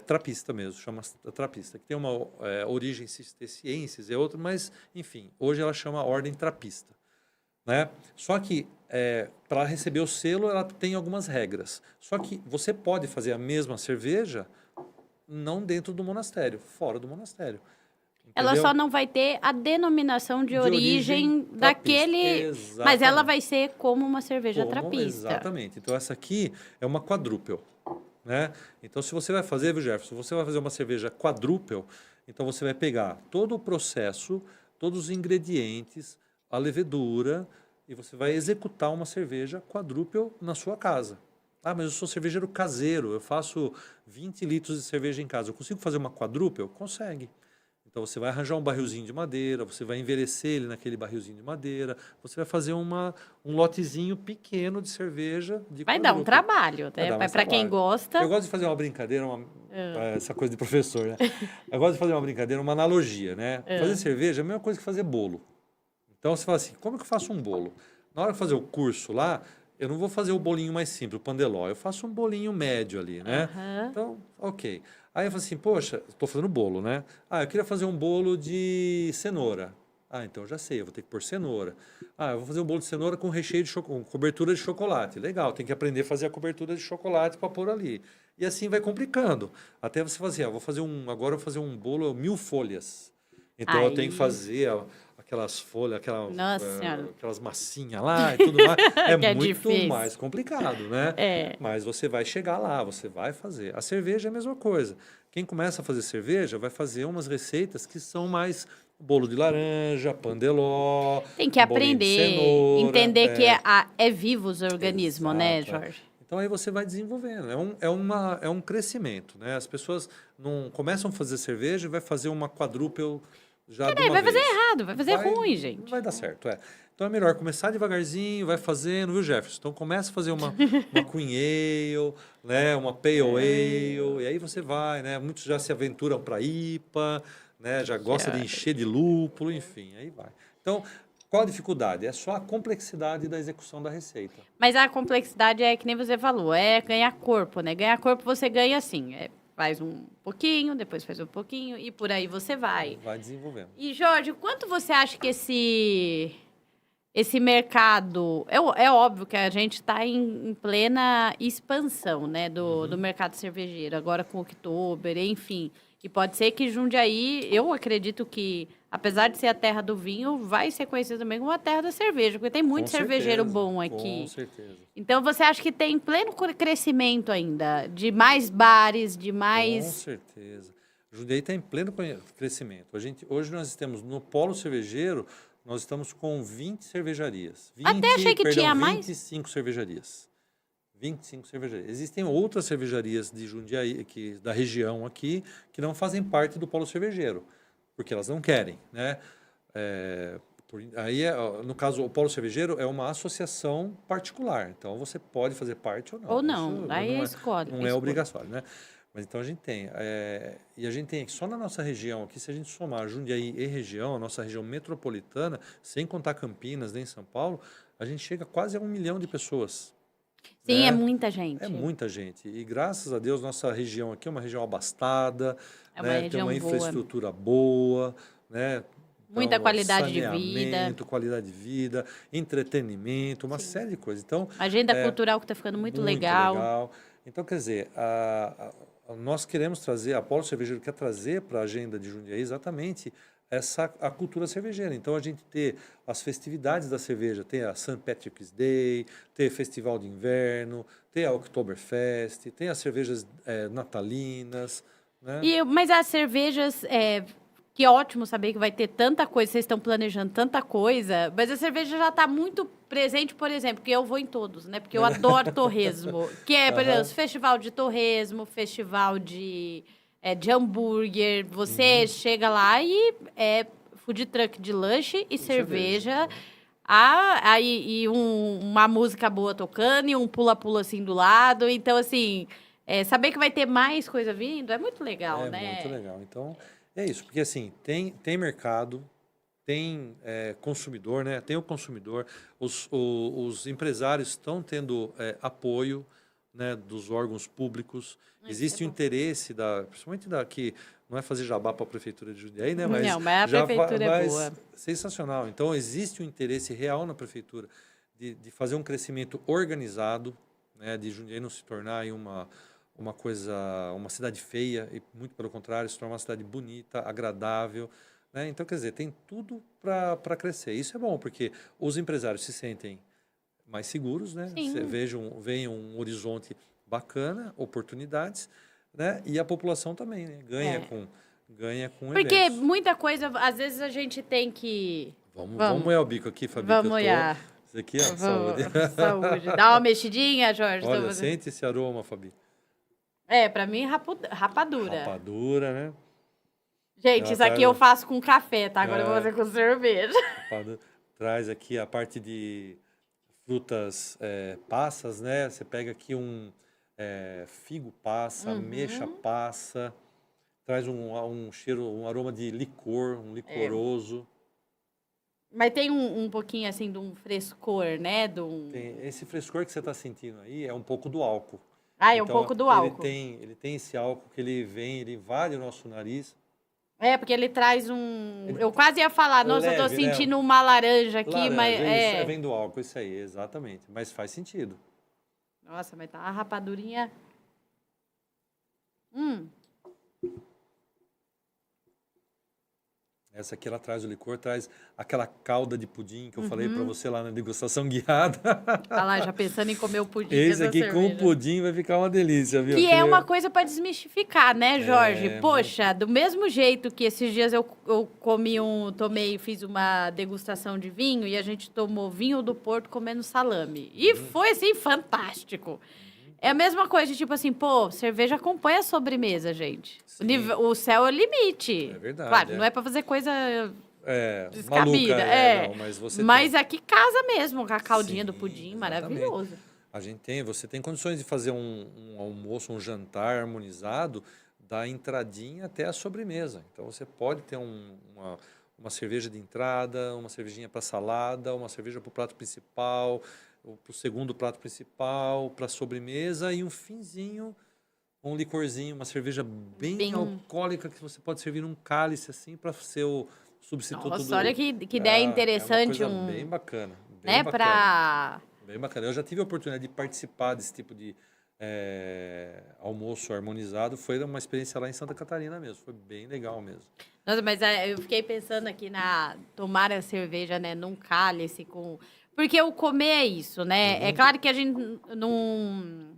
Speaker 2: trapista mesmo, chama trapista, que tem uma origem cistercienses, é outra, mas, enfim, hoje ela chama ordem trapista, né? Só que, para receber o selo, ela tem algumas regras. Só que você pode fazer a mesma cerveja não dentro do monastério, fora do monastério. Entendeu?
Speaker 1: Ela só não vai ter a denominação de origem daquele...
Speaker 2: Exatamente.
Speaker 1: Mas ela vai ser como uma cerveja trapista.
Speaker 2: Exatamente. Então, essa aqui é uma quadruple, né? Então, se você vai fazer, viu, Jefferson, você vai fazer uma cerveja quadruple, então você vai pegar todo o processo, todos os ingredientes, a levedura, e você vai executar uma cerveja quadruple na sua casa. Ah, mas eu sou cervejeiro caseiro, eu faço 20 litros de cerveja em casa. Eu consigo fazer uma quadruple? Consegue. Então, você vai arranjar um barrilzinho de madeira, você vai envelhecer ele naquele barrilzinho de madeira, você vai fazer um lotezinho pequeno de cerveja.
Speaker 1: Vai dar um trabalho, até para quem gosta.
Speaker 2: Eu gosto de fazer uma brincadeira, essa coisa de professor, né? Eu gosto de fazer uma brincadeira, uma analogia, né? Fazer cerveja é a mesma coisa que fazer bolo. Então, você fala assim, como é que eu faço um bolo? Na hora de fazer o curso lá, eu não vou fazer o bolinho mais simples, o pandeló. Eu faço um bolinho médio ali, né? Então, ok. Aí eu falo assim, poxa, estou fazendo bolo, né? Ah, eu queria fazer um bolo de cenoura. Ah, então eu já sei, eu vou ter que pôr cenoura. Ah, eu vou fazer um bolo de cenoura com recheio de com cobertura de chocolate. Legal, tem que aprender a fazer a cobertura de chocolate para pôr ali. E assim vai complicando. Até você fazer, agora eu vou fazer um bolo 1000 folhas. Então eu tenho que fazer aquelas folhas, aquelas massinhas lá e tudo mais. É muito difícil. Mais complicado, né? Mas você vai chegar lá, você vai fazer. A cerveja é a mesma coisa. Quem começa a fazer cerveja vai fazer umas receitas que são mais bolo de laranja, pandeló.
Speaker 1: Tem que aprender, cenoura, entender que é vivo os organismos, né, Jorge?
Speaker 2: Então aí você vai desenvolvendo. É um crescimento, né? As pessoas não começam a fazer cerveja e vai fazer uma quadruple.
Speaker 1: Vai fazer errado, vai fazer ruim, gente.
Speaker 2: Não vai dar certo, Então é melhor começar devagarzinho, vai fazendo, viu, Jefferson? Então começa a fazer uma Queen Ale, né? Uma Pale Ale, e aí você vai, né? Muitos já se aventuram para IPA, né? Já gosta de encher de lúpulo, enfim, aí vai. Então, qual a dificuldade? É só a complexidade da execução da receita.
Speaker 1: Mas a complexidade é que nem você falou, é ganhar corpo, né? Ganhar corpo você ganha assim, faz um pouquinho, depois faz um pouquinho e por aí você vai.
Speaker 2: Vai desenvolvendo.
Speaker 1: E, Jorge, quanto você acha que esse mercado... É óbvio que a gente está em plena expansão, né, do mercado cervejeiro, agora com o Oktober, enfim. E pode ser que Jundiaí, eu acredito que, apesar de ser a terra do vinho, vai ser conhecida também como a terra da cerveja, porque tem muito cervejeiro bom aqui.
Speaker 2: Com certeza.
Speaker 1: Então, você acha que tem pleno crescimento ainda, de mais bares, de mais...
Speaker 2: Com certeza. Jundiaí está em pleno crescimento. Hoje nós estamos no polo cervejeiro, nós estamos com 20 cervejarias.
Speaker 1: Até achei que tinha mais.
Speaker 2: 25 cervejarias. 25 cervejarias. Existem outras cervejarias de Jundiaí, da região aqui, que não fazem parte do polo cervejeiro, porque elas não querem, né? Aí, no caso, o polo cervejeiro é uma associação particular, então você pode fazer parte ou não.
Speaker 1: Ou não, aí escolhe.
Speaker 2: Não é obrigatório, né? Mas então a gente tem. E a gente tem só na nossa região aqui, se a gente somar Jundiaí e região, a nossa região metropolitana, sem contar Campinas, nem São Paulo, a gente chega quase a 1 milhão de pessoas.
Speaker 1: Sim,
Speaker 2: né?
Speaker 1: é muita gente.
Speaker 2: É muita gente. E graças a Deus, nossa região aqui é uma região abastada,
Speaker 1: É uma
Speaker 2: né?
Speaker 1: região
Speaker 2: Tem uma
Speaker 1: boa.
Speaker 2: infraestrutura boa, né?
Speaker 1: Muita
Speaker 2: Então,
Speaker 1: qualidade de vida.
Speaker 2: saneamento, qualidade de vida, entretenimento, uma série de coisas. Então,
Speaker 1: Agenda cultural que está ficando muito legal.
Speaker 2: Então, quer dizer, nós queremos trazer, a Polo Cervejeiro quer trazer para a agenda de Jundiaí exatamente a cultura cervejeira. Então, a gente ter as festividades da cerveja, tem a St. Patrick's Day, tem o Festival de Inverno, tem a Oktoberfest, tem as cervejas natalinas, né?
Speaker 1: Mas as cervejas, que ótimo saber que vai ter tanta coisa, vocês estão planejando tanta coisa, mas a cerveja já está muito presente, por exemplo, que eu vou em todos, né? Porque eu adoro torresmo, que é, por exemplo, festival de torresmo, festival de hambúrguer, você chega lá e é food truck de lanche e cerveja. Aí uma música boa tocando e um pula-pula assim do lado. Então, assim, saber que vai ter mais coisa vindo é muito legal, né?
Speaker 2: É muito legal. Então, é isso. Porque, assim, tem mercado, tem consumidor, né? Tem o consumidor. Os empresários estão tendo apoio, né, dos órgãos públicos. Existe o interesse, principalmente que não é fazer jabá para a Prefeitura de Jundiaí, né? Mas
Speaker 1: a Prefeitura é boa.
Speaker 2: Sensacional. Então, existe um interesse real na Prefeitura de fazer um crescimento organizado, né, de Jundiaí não se tornar aí uma cidade feia, e muito pelo contrário, se tornar uma cidade bonita, agradável. Né? Então, quer dizer, tem tudo para crescer. Isso é bom, porque os empresários se sentem mais seguros, né? Veem um horizonte bacana, oportunidades, né? E a população também, né? Ganha com
Speaker 1: porque
Speaker 2: eventos.
Speaker 1: muita coisa, às vezes a gente tem que...
Speaker 2: Vamos molhar o bico aqui, Fabi.
Speaker 1: Vamos molhar.
Speaker 2: Isso aqui, ó, saúde.
Speaker 1: Saúde. Dá uma mexidinha, Jorge.
Speaker 2: Olha, sente esse aroma, Fabi.
Speaker 1: Pra mim, rapadura.
Speaker 2: Rapadura, né?
Speaker 1: Gente, isso aqui eu faço com café, tá? Agora eu vou fazer com cerveja.
Speaker 2: Traz aqui a parte de frutas passas, né? Você pega aqui figo passa, ameixa passa, traz um cheiro, um aroma de licor, um licoroso.
Speaker 1: Mas tem um pouquinho assim de um frescor, né?
Speaker 2: Esse frescor que você está sentindo aí é um pouco do álcool.
Speaker 1: Um pouco do álcool.
Speaker 2: Ele tem esse álcool que ele invade o nosso nariz.
Speaker 1: Porque ele traz eu quase ia falar, nossa, eu tô sentindo uma laranja aqui, mas...
Speaker 2: Isso vem do álcool, isso aí, exatamente. Mas faz sentido.
Speaker 1: Nossa, mas tá uma rapadurinha...
Speaker 2: Essa aqui, ela traz o licor, traz aquela calda de pudim que eu falei para você lá na degustação guiada.
Speaker 1: Olha lá, já pensando em comer o pudim.
Speaker 2: Esse aqui com o pudim vai ficar uma delícia, viu?
Speaker 1: Que é uma coisa para desmistificar, né, Jorge? Poxa, do mesmo jeito que esses dias eu fiz uma degustação de vinho e a gente tomou vinho do Porto comendo salame. E foi, assim, fantástico. É a mesma coisa, tipo assim, cerveja acompanha a sobremesa, gente. O céu é o limite.
Speaker 2: É verdade.
Speaker 1: Claro, não é para fazer coisa descabida.
Speaker 2: Maluca,
Speaker 1: mas aqui casa mesmo, com a caldinha do pudim, exatamente. Maravilhoso.
Speaker 2: Você tem condições de fazer um almoço, um jantar harmonizado, da entradinha até a sobremesa. Então, você pode ter uma cerveja de entrada, uma cervejinha para salada, uma cerveja para o prato principal, para o segundo prato principal, para a sobremesa e um finzinho, um licorzinho, uma cerveja bem alcoólica que você pode servir num cálice assim para ser o substituto.
Speaker 1: Nossa, olha que ideia interessante.
Speaker 2: É uma coisa bem bacana. Bem bacana. Eu já tive a oportunidade de participar desse tipo de almoço harmonizado. Foi uma experiência lá em Santa Catarina mesmo. Foi bem legal mesmo.
Speaker 1: Nossa, mas eu fiquei pensando aqui tomar a cerveja, né, num cálice com... Porque o comer é isso, né? É claro que a gente não...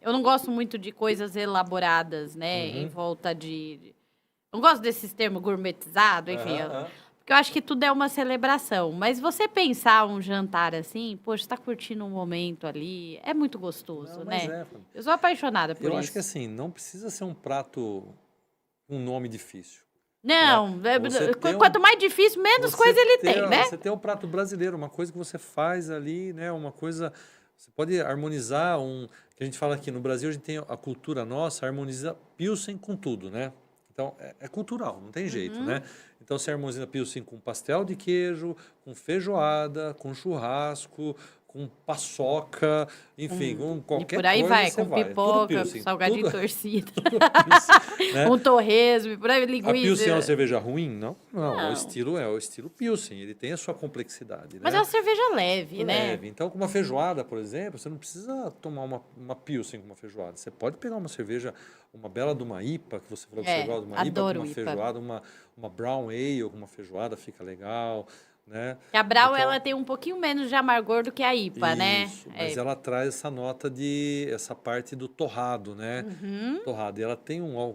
Speaker 1: eu não gosto muito de coisas elaboradas, né? Em volta de... Não gosto desses termos gourmetizados, enfim. Porque eu acho que tudo é uma celebração. Mas você pensar um jantar assim, poxa, você tá curtindo um momento ali, é muito gostoso, né? Eu sou apaixonada por isso.
Speaker 2: Eu acho que assim, não precisa ser um prato com um nome difícil.
Speaker 1: Não, quanto mais difícil, menos coisa ele tem, né?
Speaker 2: Você tem um prato brasileiro, uma coisa que você faz ali, né? Uma coisa... Você pode harmonizar que a gente fala aqui no Brasil, a gente tem a cultura nossa, harmoniza Pilsen com tudo, né? Então, é cultural, não tem jeito, né? Então, você harmoniza Pilsen com pastel de queijo, com feijoada, com churrasco, com paçoca, enfim, com qualquer coisa. E
Speaker 1: por aí vai, com
Speaker 2: vai.
Speaker 1: pipoca, salgadinho torcido.
Speaker 2: Pilsen, né?
Speaker 1: Um torresmo, por aí, linguiça.
Speaker 2: A Pilsen é uma cerveja ruim? Não. O estilo é o estilo Pilsen, ele tem a sua complexidade.
Speaker 1: Mas
Speaker 2: né?
Speaker 1: é uma cerveja leve, né?
Speaker 2: Leve. Então, com uma feijoada, por exemplo, você não precisa tomar uma Pilsen com uma feijoada. Você pode pegar uma cerveja, uma bela de uma IPA, que você falou que você gosta de uma IPA, com uma feijoada, uma Brown Ale com uma feijoada, fica legal. Né?
Speaker 1: A Brown, então, ela tem um pouquinho menos de amargor do que a IPA, né?
Speaker 2: Mas ela traz essa nota essa parte do torrado, né? Torrado. E ela tem um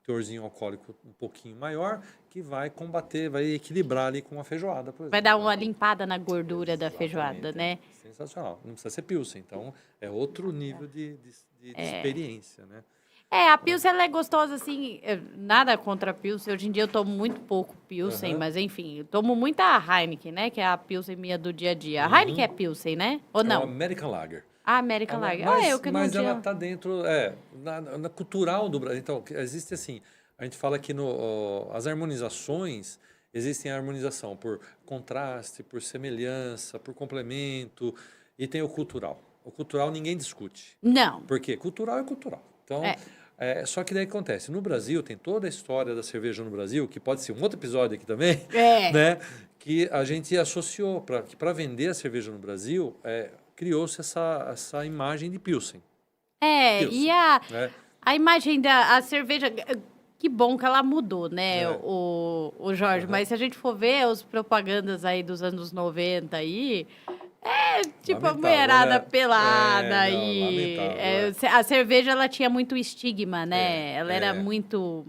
Speaker 2: teorzinho alcoólico um pouquinho maior que vai combater, vai equilibrar ali com a feijoada, por exemplo.
Speaker 1: Vai dar uma limpada na gordura da feijoada, né?
Speaker 2: Sensacional. Não precisa ser Pilsen, então é outro nível de experiência, né?
Speaker 1: A Pilsen, ela é gostosa, assim, nada contra a Pilsen. Hoje em dia eu tomo muito pouco Pilsen, mas enfim, eu tomo muita Heineken, né? Que é a Pilsen minha do dia a dia. A Heineken é Pilsen, né? Ou não?
Speaker 2: É o American Lager.
Speaker 1: Ah, American Lager.
Speaker 2: Mas ela está dentro, na cultural do Brasil. Então, existe assim, a gente fala que as harmonizações, existem a harmonização por contraste, por semelhança, por complemento, e tem o cultural. O cultural ninguém discute.
Speaker 1: Não.
Speaker 2: Porque cultural é cultural. Então, só que daí acontece, no Brasil tem toda a história da cerveja no Brasil, que pode ser um outro episódio aqui também, né? Que a gente associou para vender a cerveja no Brasil, criou-se essa imagem de Pilsen. Pilsen,
Speaker 1: e a imagem da cerveja, que bom que ela mudou, né, o Jorge, mas se a gente for ver as propagandas aí dos anos 90 aí, tipo, a mulherada pelada a cerveja, ela tinha muito estigma, né? Ela era muito...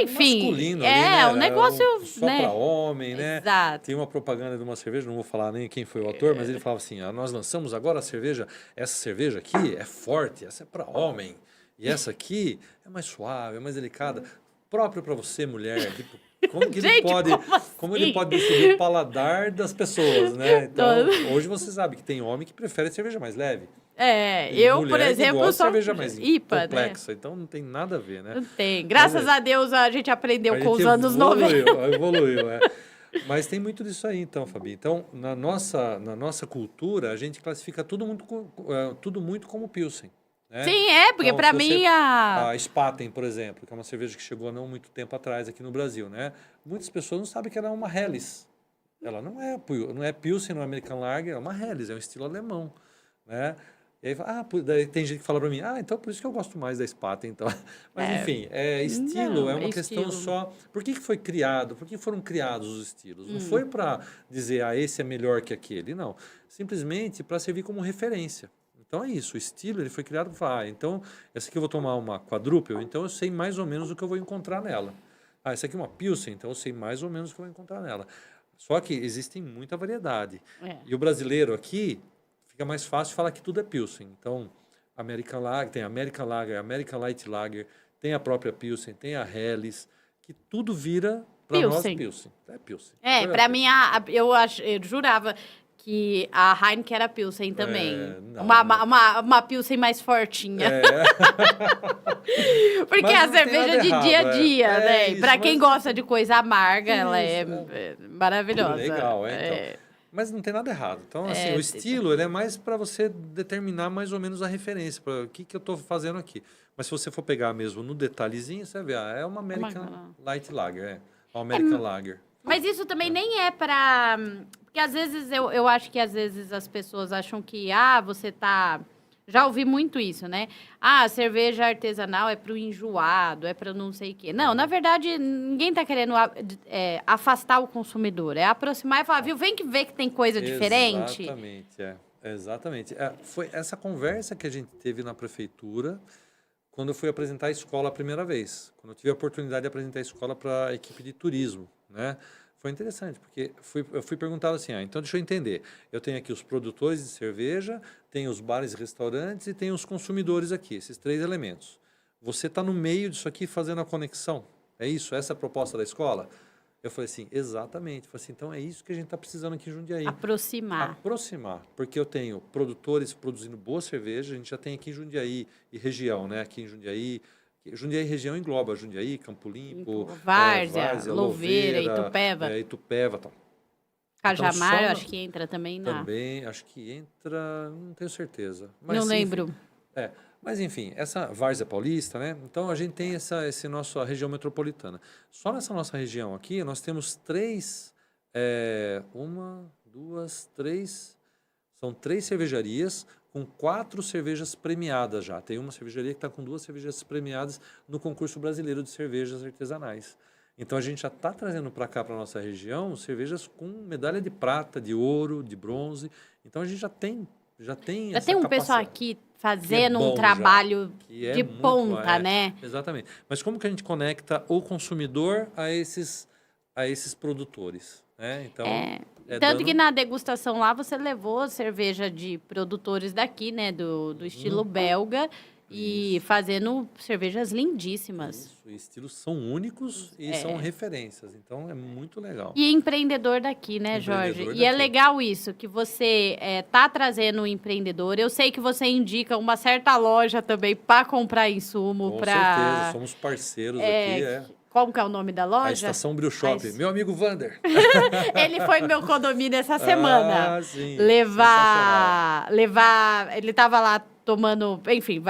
Speaker 1: enfim,
Speaker 2: masculino ali, né?
Speaker 1: Um negócio...
Speaker 2: Só para homem, né?
Speaker 1: Exato.
Speaker 2: Tem uma propaganda de uma cerveja, não vou falar nem quem foi o autor, mas ele falava assim, nós lançamos agora essa cerveja aqui é forte, essa é para homem, e essa aqui é mais suave, é mais delicada, próprio para você, mulher, tipo, como que ele pode, como ele pode decidir o paladar das pessoas, né? Então, hoje você sabe que tem homem que prefere cerveja mais leve.
Speaker 1: Eu, por exemplo,
Speaker 2: sou cerveja mais
Speaker 1: IPA,
Speaker 2: complexa,
Speaker 1: né?
Speaker 2: então não tem nada a ver, né?
Speaker 1: Não tem. Graças a Deus a gente aprendeu com os anos 90.
Speaker 2: Evoluiu. Mas tem muito disso aí, então, Fabi. Então, na nossa cultura, a gente classifica tudo muito como Pilsen. Né?
Speaker 1: Sim, porque para mim
Speaker 2: a Spaten, por exemplo, que é uma cerveja que chegou há não muito tempo atrás aqui no Brasil, né? Muitas pessoas não sabem que ela é uma Helles. Ela não é Pilsen, não é American Lager, é uma Helles, é um estilo alemão, né? E aí, daí tem gente que fala para mim, então por isso que eu gosto mais da Spaten, então. Mas enfim, estilo, é uma questão só. Por que foi criado? Por que foram criados os estilos? Não foi para dizer, esse é melhor que aquele, não. Simplesmente para servir como referência. Então é isso, o estilo ele foi criado para falar, então essa aqui eu vou tomar uma quadruple, então eu sei mais ou menos o que eu vou encontrar nela. Essa aqui é uma Pilsen, então eu sei mais ou menos o que eu vou encontrar nela. Só que existe muita variedade. E o brasileiro aqui fica mais fácil falar que tudo é Pilsen. Então, American Lager, tem American Lager, American Light Lager, tem a própria Pilsen, tem a Helles, que tudo vira para nós Pilsen. É Pilsen.
Speaker 1: Para mim, eu jurava que a Heineken era Pilsen também. Uma Pilsen mais fortinha. Porque a cerveja de dia a dia, né? Para quem gosta de coisa amarga, ela é maravilhosa.
Speaker 2: Legal, então. Mas não tem nada errado. Então, assim, o estilo ele é mais para você determinar mais ou menos a referência, para o que eu estou fazendo aqui. Mas se você for pegar mesmo no detalhezinho, você vai ver, é uma American Light Lager, uma American Lager.
Speaker 1: Mas isso também nem é para... Porque às vezes, eu acho que às vezes as pessoas acham que, você tá... Já ouvi muito isso, né? A cerveja artesanal é para o enjoado, é para não sei o quê. Não, na verdade, ninguém está querendo afastar o consumidor. É aproximar e falar, viu, vem que ver que tem coisa diferente.
Speaker 2: Exatamente. Foi essa conversa que a gente teve na prefeitura quando eu fui apresentar a escola a primeira vez. Quando eu tive a oportunidade de apresentar a escola para a equipe de turismo, né? Foi interessante, porque eu fui perguntado assim, então deixa eu entender, eu tenho aqui os produtores de cerveja, tenho os bares e restaurantes e tenho os consumidores aqui, esses 3 elementos. Você está no meio disso aqui fazendo a conexão, é isso? Essa é a proposta da escola? Eu falei assim, exatamente. Eu falei assim, então é isso que a gente está precisando aqui em Jundiaí. Aproximar. Porque eu tenho produtores produzindo boa cerveja, a gente já tem aqui em Jundiaí e região, né? Aqui em Jundiaí. Jundiaí região engloba Jundiaí, Campo Limpo,
Speaker 1: Várzea, Louveira, Itupeva.
Speaker 2: Itupeva, tal.
Speaker 1: Cajamar, eu acho que entra também
Speaker 2: Também, acho que entra, não tenho certeza. Mas,
Speaker 1: não lembro.
Speaker 2: Enfim, mas enfim, essa Várzea Paulista, né? Então a gente tem esse nossa região metropolitana. Só nessa nossa região aqui, nós temos são 3 cervejarias com 4 cervejas premiadas já. Tem uma cervejaria que está com 2 cervejas premiadas no concurso brasileiro de cervejas artesanais. Então a gente já está trazendo para cá, para a nossa região, cervejas com medalha de prata, de ouro, de bronze. Então a gente já tem
Speaker 1: um pessoal aqui fazendo um trabalho de ponta, né?
Speaker 2: Exatamente. Mas como que a gente conecta o consumidor a esses produtores, né? Então,
Speaker 1: tanto que na degustação lá você levou cerveja de produtores daqui, né? Do estilo belga. E fazendo cervejas lindíssimas.
Speaker 2: Isso, e estilos são únicos e são referências. Então, é muito legal.
Speaker 1: E empreendedor daqui, né, Jorge? E é legal isso, que você tá trazendo um empreendedor. Eu sei que você indica uma certa loja também para comprar insumo.
Speaker 2: Com certeza, somos parceiros aqui.
Speaker 1: Como que é o nome da loja?
Speaker 2: A Estação Brew Shop. Meu amigo Vander.
Speaker 1: Ele foi no meu condomínio essa semana.
Speaker 2: Sim.
Speaker 1: Levar... Ele tava lá tomando... Enfim,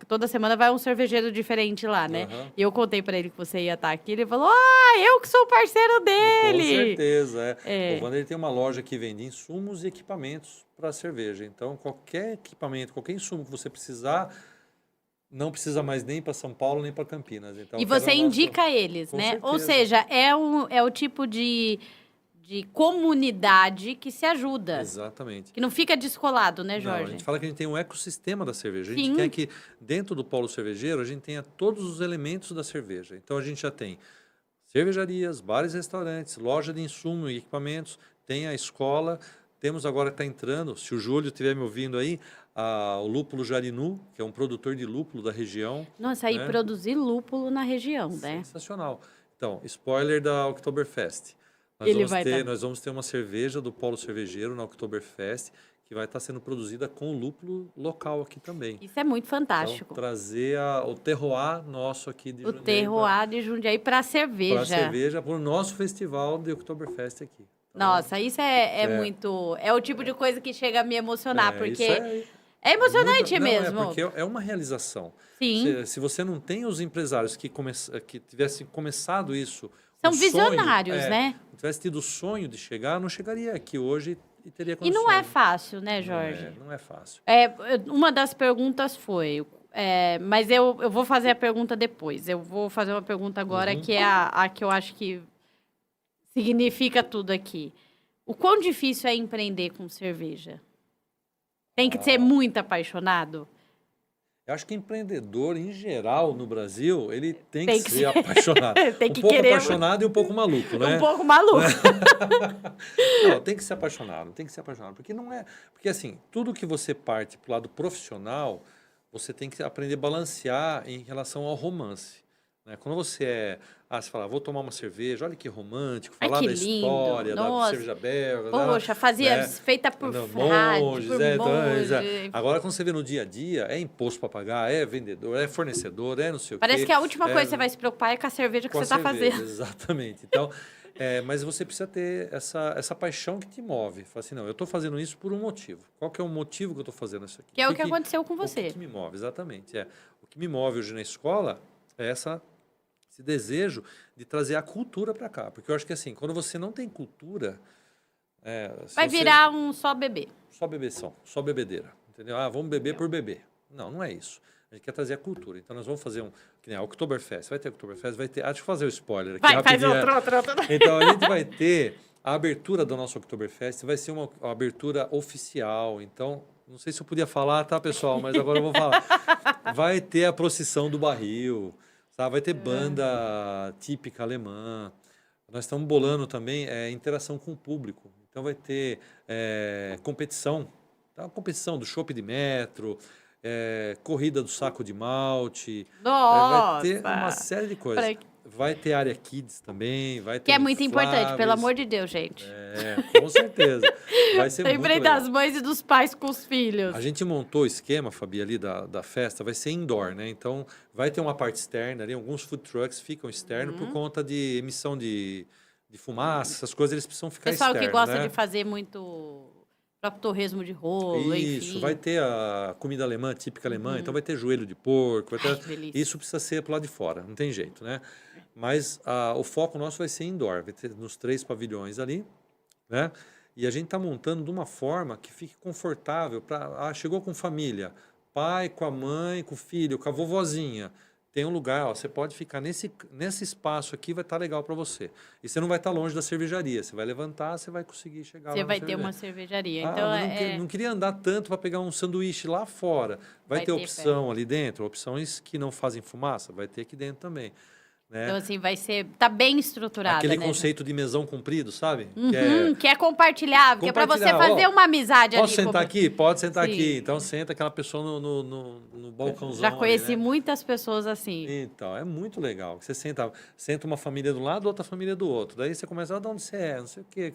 Speaker 1: toda semana vai um cervejeiro diferente lá, né? Uhum. E eu contei pra ele que você ia estar aqui. Ele falou, eu que sou parceiro dele.
Speaker 2: Com certeza, O Vander tem uma loja que vende insumos e equipamentos para cerveja. Então, qualquer equipamento, qualquer insumo que você precisar... Não precisa mais nem para São Paulo, nem para Campinas. Então,
Speaker 1: e você indica eles, né?
Speaker 2: Certeza.
Speaker 1: Ou seja, é o tipo de comunidade que se ajuda.
Speaker 2: Exatamente.
Speaker 1: Que não fica descolado, né, Jorge?
Speaker 2: Não, a gente fala que a gente tem um ecossistema da cerveja. A gente
Speaker 1: Sim.
Speaker 2: quer que dentro do polo cervejeiro a gente tenha todos os elementos da cerveja. Então a gente já tem cervejarias, bares e restaurantes, loja de insumo e equipamentos, tem a escola, temos agora que está entrando, se o Júlio estiver me ouvindo aí, o Lúpulo Jarinu, que é um produtor de lúpulo da região.
Speaker 1: Nossa, aí produzir lúpulo na região, né?
Speaker 2: Sensacional. Então, spoiler da Oktoberfest. Nós vamos ter uma cerveja do Polo Cervejeiro na Oktoberfest, que vai estar sendo produzida com lúpulo local aqui também.
Speaker 1: Isso é muito fantástico.
Speaker 2: Então, trazer o terroir nosso aqui de Jundiaí.
Speaker 1: O terroir de Jundiaí para a cerveja.
Speaker 2: Para a cerveja, para o nosso festival de Oktoberfest aqui. Então,
Speaker 1: nossa, isso é muito... É o tipo de coisa que chega a me emocionar, porque... É
Speaker 2: muito,
Speaker 1: emocionante mesmo.
Speaker 2: Porque é uma realização.
Speaker 1: Sim.
Speaker 2: Se você não tem os empresários que tivessem começado isso...
Speaker 1: São visionários, né?
Speaker 2: Se tivesse tido o sonho de chegar, não chegaria aqui hoje e teria condições.
Speaker 1: E não é fácil, né, Jorge?
Speaker 2: Não é fácil.
Speaker 1: Uma das perguntas foi... mas eu vou fazer a pergunta depois. Eu vou fazer uma pergunta agora, que é a que eu acho que significa tudo aqui. O quão difícil é empreender com cerveja? Tem que ser muito apaixonado?
Speaker 2: Eu acho que empreendedor, em geral, no Brasil, ele tem que ser apaixonado.
Speaker 1: Tem que
Speaker 2: um pouco
Speaker 1: querer...
Speaker 2: apaixonado e um pouco maluco, né?
Speaker 1: Um pouco maluco.
Speaker 2: Não, tem que ser apaixonado, Porque não é... Porque, assim, tudo que você parte para o lado profissional, você tem que aprender a balancear em relação ao romance. Né? Quando você você fala, vou tomar uma cerveja, olha que romântico, falar da história, da cerveja belga.
Speaker 1: Poxa, feita por
Speaker 2: monges, Agora, quando você vê no dia a dia, é imposto para pagar, é vendedor, é fornecedor, não sei o quê.
Speaker 1: Parece que a última coisa que você vai se preocupar é com a cerveja que você está fazendo.
Speaker 2: Exatamente. Então, mas você precisa ter essa paixão que te move. Fala assim, não, eu estou fazendo isso por um motivo. Qual que é o motivo que eu estou fazendo isso aqui?
Speaker 1: Que é o que aconteceu com você.
Speaker 2: O que me move, exatamente. O que me move hoje na escola é esse desejo de trazer a cultura para cá. Porque eu acho que, assim, quando você não tem cultura...
Speaker 1: vai virar um só bebê.
Speaker 2: Só bebeção, só bebedeira. Entendeu? Vamos beber por beber. Não é isso. A gente quer trazer a cultura. Então, nós vamos fazer que nem a Oktoberfest. Vai ter Oktoberfest, vai ter... Deixa eu fazer o spoiler aqui.
Speaker 1: Faz outro.
Speaker 2: Então, a gente vai ter a abertura do nosso Oktoberfest, vai ser uma abertura oficial. Então, não sei se eu podia falar, tá, pessoal? Mas agora eu vou falar. Vai ter a procissão do barril... Vai ter banda típica alemã. Nós estamos bolando também interação com o público. Então vai ter competição. Competição do chopp de metro, corrida do saco de malte.
Speaker 1: Nossa!
Speaker 2: Vai ter uma série de coisas. Vai ter área kids também, vai ter
Speaker 1: Que é muito importante, pelo
Speaker 2: infláveis.
Speaker 1: amor de Deus, gente.
Speaker 2: Com certeza. Vai ser muito
Speaker 1: Lembrei
Speaker 2: legal.
Speaker 1: das mães e dos pais com os filhos.
Speaker 2: A gente montou o esquema, Fabi, ali da festa, vai ser indoor, né? Então, vai ter uma parte externa ali, alguns food trucks ficam externos por conta de emissão de fumaça, essas coisas, eles precisam ficar
Speaker 1: Pessoal
Speaker 2: externos,
Speaker 1: que gosta
Speaker 2: né?
Speaker 1: de fazer muito próprio torresmo de rolo,
Speaker 2: Isso,
Speaker 1: enfim.
Speaker 2: vai ter a comida alemã, típica alemã, então vai ter joelho de porco, vai ter...
Speaker 1: Ai, que delícia.
Speaker 2: Isso precisa ser pro lado de fora, não tem jeito, né? Mas o foco nosso vai ser indoor, vai ter nos 3 pavilhões ali, né? E a gente está montando de uma forma que fique confortável para... chegou com família, pai, com a mãe, com o filho, com a vovozinha. Tem um lugar, ó, você pode ficar nesse espaço aqui, vai estar legal para você. E você não vai estar longe da cervejaria. Você vai levantar, você vai conseguir chegar lá
Speaker 1: Você
Speaker 2: na
Speaker 1: vai ter
Speaker 2: cervejaria.
Speaker 1: uma cervejaria.
Speaker 2: Ah,
Speaker 1: Então,
Speaker 2: mas não queria andar tanto para pegar um sanduíche lá fora. Vai ter
Speaker 1: ter
Speaker 2: opção ali dentro, opções que não fazem fumaça, vai ter aqui dentro também. Né?
Speaker 1: Então, assim, vai ser... Tá bem estruturado,
Speaker 2: Aquele
Speaker 1: né?
Speaker 2: conceito de mesão comprido, sabe?
Speaker 1: Que é compartilhável, que é para você fazer uma amizade
Speaker 2: Posso
Speaker 1: ali.
Speaker 2: sentar aqui? Pode sentar
Speaker 1: Sim.
Speaker 2: aqui. Então, senta aquela pessoa no balcãozão.
Speaker 1: Já conheci
Speaker 2: ali, né?
Speaker 1: muitas pessoas assim.
Speaker 2: Então, é muito legal. Você senta uma família de um lado, outra família do outro. Daí você começa, de onde você é, não sei o quê.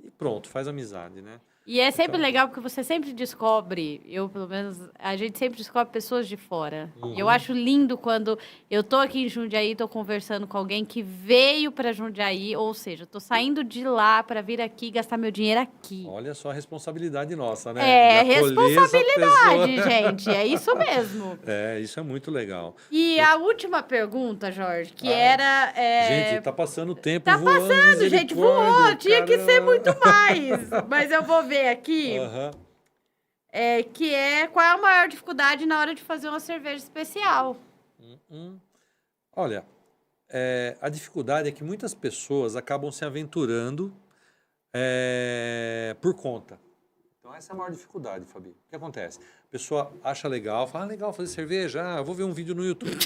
Speaker 2: E pronto, faz amizade, né?
Speaker 1: E é sempre
Speaker 2: Então,
Speaker 1: legal porque você sempre descobre, eu pelo menos, a gente sempre descobre pessoas de fora. E eu acho lindo quando eu tô aqui em Jundiaí, tô conversando com alguém que veio para Jundiaí, ou seja, tô saindo de lá para vir aqui gastar meu dinheiro aqui.
Speaker 2: Olha só a responsabilidade nossa, né?
Speaker 1: É,
Speaker 2: De acolher essa
Speaker 1: responsabilidade,
Speaker 2: pessoa.
Speaker 1: gente, é isso mesmo.
Speaker 2: Isso é muito legal.
Speaker 1: E a última pergunta, Jorge, que era...
Speaker 2: Gente, tá passando o tempo
Speaker 1: Tá
Speaker 2: voando.
Speaker 1: passando, gente, voou, tinha que ser
Speaker 2: caramba.
Speaker 1: muito mais. Mas eu vou ver aqui,
Speaker 2: Aham.
Speaker 1: que é qual é a maior dificuldade na hora de fazer uma cerveja especial.
Speaker 2: Olha, a dificuldade é que muitas pessoas acabam se aventurando por conta. Então, essa é a maior dificuldade, Fabi. O que acontece? A pessoa acha legal, fala, legal fazer cerveja, eu vou ver um vídeo no YouTube.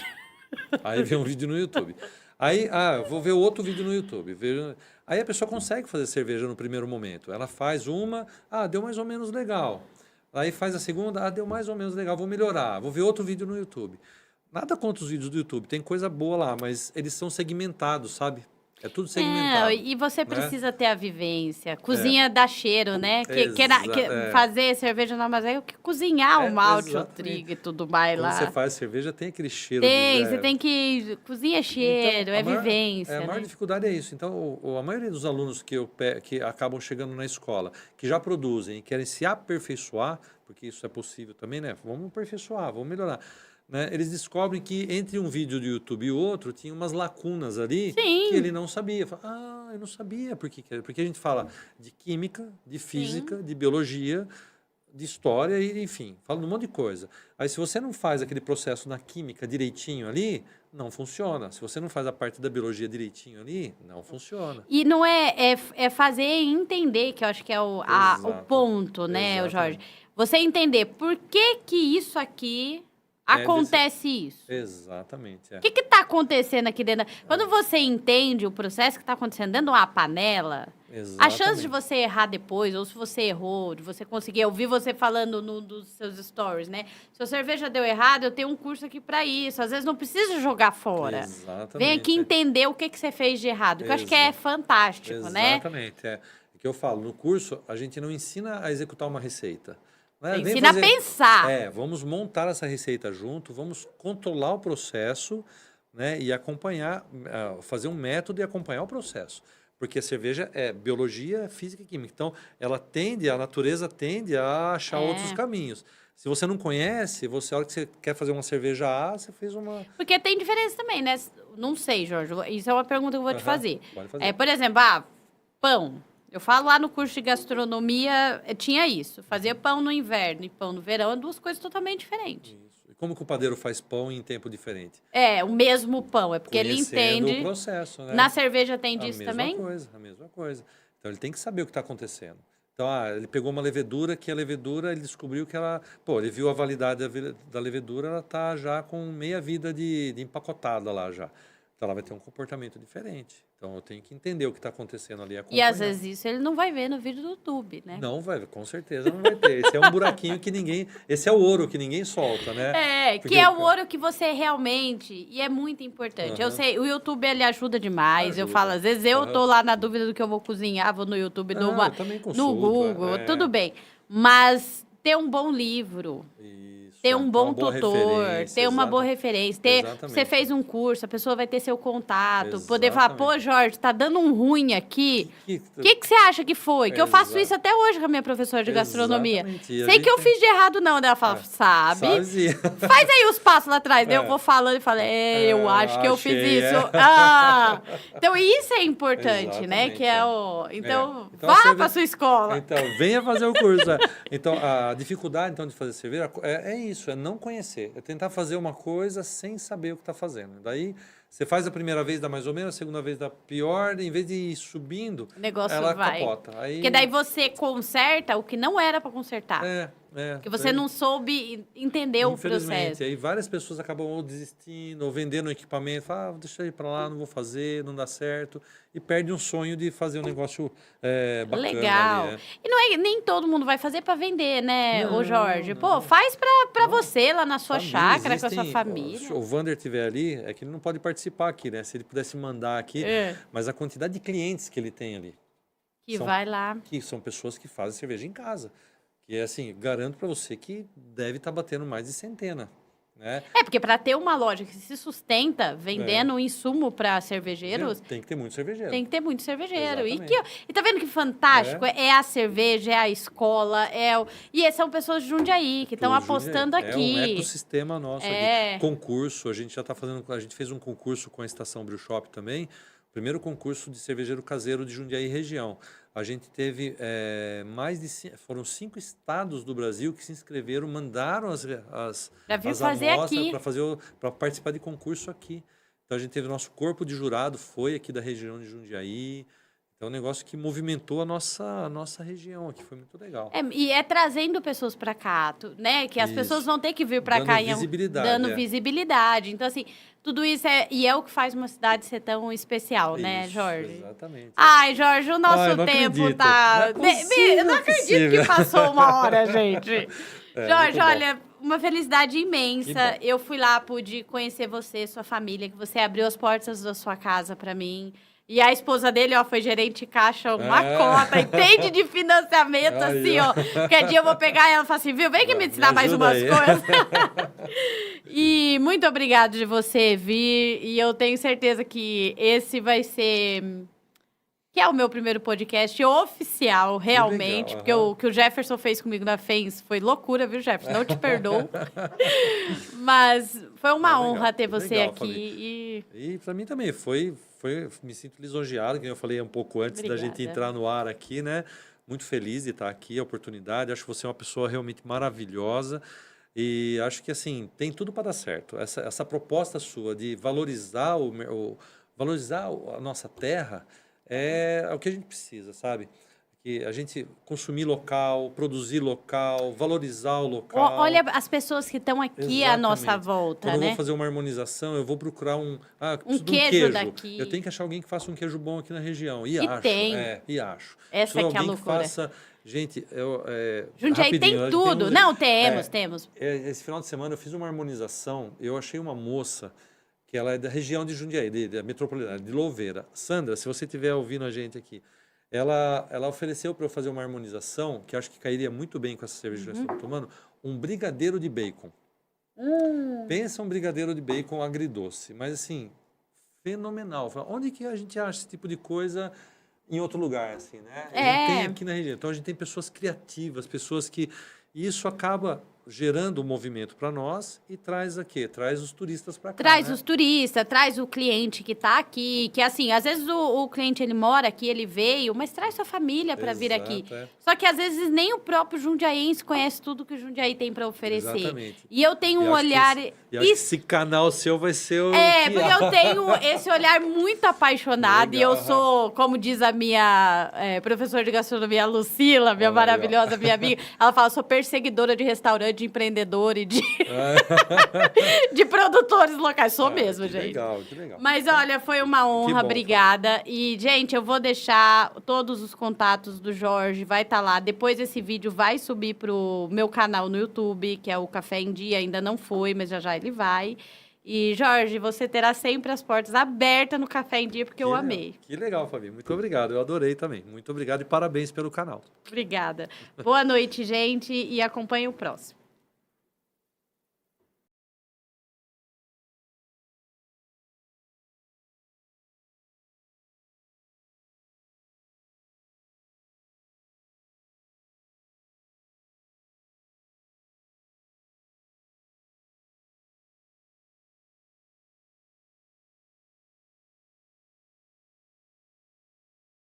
Speaker 2: Aí vê um vídeo no YouTube. Aí, eu vou ver outro vídeo no YouTube. Aí a pessoa consegue fazer cerveja no primeiro momento. Ela faz uma, deu mais ou menos legal. Aí faz a segunda, deu mais ou menos legal, vou melhorar. Vou ver outro vídeo no YouTube. Nada contra os vídeos do YouTube, tem coisa boa lá, mas eles são segmentados, sabe? É tudo segmentado.
Speaker 1: E você
Speaker 2: né?
Speaker 1: precisa ter a vivência. Cozinha dá cheiro, né?
Speaker 2: Exato,
Speaker 1: fazer cerveja no armazém, que cozinhar o malte, o
Speaker 2: exatamente.
Speaker 1: trigo e tudo mais
Speaker 2: Quando
Speaker 1: lá.
Speaker 2: você faz cerveja, tem aquele cheiro.
Speaker 1: Você tem que... Cozinha é cheiro,
Speaker 2: Então,
Speaker 1: vivência,
Speaker 2: a maior
Speaker 1: né?
Speaker 2: dificuldade é isso. Então, a maioria dos alunos que acabam chegando na escola, que já produzem e querem se aperfeiçoar, porque isso é possível também, né? Vamos aperfeiçoar, vamos melhorar. Né? Eles descobrem que entre um vídeo do YouTube e outro, tinha umas lacunas ali que ele não sabia. Fala, eu não sabia. Porque a gente fala de química, de física, de biologia, de história, e enfim, fala de um monte de coisa. Aí, se você não faz aquele processo na química direitinho ali, não funciona. Se você não faz a parte da biologia direitinho ali, não funciona.
Speaker 1: E não é fazer entender, que eu acho que é o ponto, né, Jorge? Você entender por que isso aqui acontece isso.
Speaker 2: Exatamente.
Speaker 1: O que está acontecendo aqui dentro? Quando você entende o processo que está acontecendo dentro de uma panela, a chance de você errar depois, ou se você errou, de você conseguir... Eu vi você falando dos seus stories, né? Se a cerveja deu errado, eu tenho um curso aqui para isso. Às vezes não precisa jogar fora.
Speaker 2: Exatamente.
Speaker 1: Vem aqui entender o que você fez de errado, que eu acho que é fantástico, né?
Speaker 2: Exatamente. É o que eu falo, no curso, a gente não ensina a executar uma receita.
Speaker 1: Ensina a pensar.
Speaker 2: Vamos montar essa receita junto, vamos controlar o processo, né, e acompanhar, fazer um método e acompanhar o processo. Porque a cerveja é biologia, física e química. Então, a natureza tende a achar outros caminhos. Se você não conhece, a hora que você quer fazer uma cerveja você fez uma...
Speaker 1: Porque tem diferença também, né? Não sei, Jorge, isso é uma pergunta que eu vou te fazer.
Speaker 2: Pode fazer.
Speaker 1: Por exemplo, pão. Eu falo lá no curso de gastronomia, tinha isso. Fazia pão no inverno e pão no verão, é duas coisas totalmente diferentes.
Speaker 2: Isso. E como que o padeiro faz pão em tempo diferente?
Speaker 1: O mesmo pão, é porque ele entende...
Speaker 2: o processo, né?
Speaker 1: Na cerveja tem disso também?
Speaker 2: A mesma coisa. Então, ele tem que saber o que está acontecendo. Então, ele pegou uma levedura, ele descobriu que ela... ele viu a validade da levedura, ela está já com meia vida de empacotada lá já. Então, ela vai ter um comportamento diferente. Então, eu tenho que entender o que está acontecendo ali.
Speaker 1: E, às vezes, isso ele não vai ver no vídeo do YouTube, né?
Speaker 2: Não vai, com certeza não vai ter. Esse é um buraquinho que ninguém... Esse é o ouro que ninguém solta, né?
Speaker 1: Porque é o ouro que você realmente... E é muito importante. Eu sei, o YouTube, ele ajuda demais. Eu falo, às vezes, eu tô lá na dúvida do que eu vou cozinhar, vou no YouTube,
Speaker 2: eu também consulto,
Speaker 1: no Google, tudo bem. Mas ter um bom livro... ter um bom tutor, ter uma boa referência, você fez um curso, a pessoa vai ter seu contato, poder falar, pô, Jorge, tá dando um ruim aqui, o que você acha que foi? Que eu faço isso até hoje com a minha professora de gastronomia. Sei que eu fiz de errado não, ela fala, sabe? Faz aí os passos lá atrás, daí eu vou falando e falo, eu acho que eu fiz isso. Então isso é importante, né? Que é o... Então vá pra sua escola.
Speaker 2: Então, venha fazer o curso. Então, a dificuldade então, de fazer cerveja é isso, é não conhecer. É tentar fazer uma coisa sem saber o que está fazendo. Daí, você faz a primeira vez, dá mais ou menos, a segunda vez dá pior, em vez de ir subindo, ela capota. Aí...
Speaker 1: Porque daí você conserta o que não era para consertar. Porque você não soube entender o processo.
Speaker 2: Aí várias pessoas acabam ou desistindo, ou vendendo o equipamento, falam, deixa eu ir para lá, não vou fazer, não dá certo. E perde um sonho de fazer um negócio bacana.
Speaker 1: Legal.
Speaker 2: Ali,
Speaker 1: E nem todo mundo vai fazer para vender, né, ô Jorge? Não. Pô, faz para você lá na sua chácara, com a sua família.
Speaker 2: Se o Wander estiver ali, é que ele não pode participar aqui, né? Se ele pudesse mandar aqui, mas a quantidade de clientes que ele tem ali.
Speaker 1: Que vai lá.
Speaker 2: Que são pessoas que fazem cerveja em casa. E é assim, garanto para você que deve estar batendo mais de centena. Né?
Speaker 1: Porque para ter uma loja que se sustenta vendendo insumo para cervejeiros...
Speaker 2: Tem que ter muito cervejeiro.
Speaker 1: Tem que ter muito cervejeiro. E tá vendo que fantástico? É a cerveja, é a escola, e são pessoas de Jundiaí que estão apostando aqui.
Speaker 2: É um ecossistema nosso aqui. Concurso, a gente já está fazendo... A gente fez um concurso com a Estação Brew Shop também. O primeiro concurso de cervejeiro caseiro de Jundiaí região. A gente teve foram 5 estados do Brasil que se inscreveram, mandaram as amostras para participar de concurso aqui. Então a gente teve o nosso corpo de jurado, foi aqui da região de Jundiaí. É um negócio que movimentou a nossa região aqui, foi muito legal.
Speaker 1: E trazendo pessoas para cá, né? Que as pessoas vão ter que vir para cá dando visibilidade. Então, assim, tudo isso é o que faz uma cidade ser tão especial, né, Jorge?
Speaker 2: Exatamente.
Speaker 1: Ai, Jorge, o nosso tempo tá... Eu não acredito que passou uma hora, gente. Jorge, olha, uma felicidade imensa. Eu fui lá, pude conhecer você, sua família, que você abriu as portas da sua casa para mim. E a esposa dele, foi gerente de caixa, uma cota, entende de financiamento, assim, Qualquer dia eu vou pegar ela e falar assim, viu, vem que me ensinar mais umas coisas. E muito obrigado de você vir. E eu tenho certeza que esse vai ser... Que é o meu primeiro podcast oficial, realmente. Porque o que o Jefferson fez comigo na FENS foi loucura, viu, Jefferson? Não te perdoo. Mas foi uma honra ter você aqui.
Speaker 2: E para mim também me sinto lisonjeado, que eu falei um pouco antes da gente entrar no ar aqui, né? Muito feliz de estar aqui, a oportunidade. Acho que você é uma pessoa realmente maravilhosa. E acho que, assim, tem tudo para dar certo. Essa proposta sua de valorizar a nossa terra é o que a gente precisa, sabe? Que a gente consumir local, produzir local, valorizar o local.
Speaker 1: Olha as pessoas que estão aqui à nossa volta,
Speaker 2: Quando eu
Speaker 1: né?
Speaker 2: vou fazer uma harmonização, eu vou procurar um
Speaker 1: queijo daqui.
Speaker 2: Eu tenho que achar alguém que faça um queijo bom aqui na região. E acho.
Speaker 1: Essa que é a loucura.
Speaker 2: Que faça... Gente,
Speaker 1: Jundiaí tem tudo. Temos.
Speaker 2: Esse final de semana eu fiz uma harmonização, eu achei uma moça que ela é da região de Jundiaí, da metropolitana, de Louveira. Sandra, se você estiver ouvindo a gente aqui, ela ofereceu para eu fazer uma harmonização, que acho que cairia muito bem com essa cerveja que nós estamos tomando, um brigadeiro de bacon. Pensa um brigadeiro de bacon agridoce, mas assim, fenomenal. Onde que a gente acha esse tipo de coisa em outro lugar, assim, né? Tem aqui na região. Então a gente tem pessoas criativas, pessoas que... Isso acaba gerando um movimento para nós e traz os turistas para cá.
Speaker 1: Traz os turistas, traz o cliente que está aqui, que assim, às vezes o cliente ele mora aqui, ele veio, mas traz sua família para vir aqui. Só que às vezes nem o próprio jundiaense conhece tudo que o Jundiaí tem para oferecer.
Speaker 2: Exatamente.
Speaker 1: E eu tenho um olhar...
Speaker 2: acho que esse canal seu vai ser o...
Speaker 1: porque eu tenho esse olhar muito apaixonado. Legal, e eu sou, como diz a minha professora de gastronomia, a Lucila, minha maravilhosa, minha amiga, ela fala, sou super seguidora de restaurante, de empreendedor e de, de produtores locais. Sou mesmo,
Speaker 2: que
Speaker 1: gente.
Speaker 2: Legal, que legal.
Speaker 1: Mas olha, foi uma honra, obrigada. E, gente, eu vou deixar todos os contatos do Jorge, vai estar lá. Depois esse vídeo vai subir pro meu canal no YouTube, que é o Café em Dia, ainda não foi, mas já ele vai. E, Jorge, você terá sempre as portas abertas no Café em Dia, porque eu amei.
Speaker 2: Que legal, Fabi. Muito obrigado. Eu adorei também. Muito obrigado e parabéns pelo canal.
Speaker 1: Obrigada. Boa noite, gente, e acompanhe o próximo.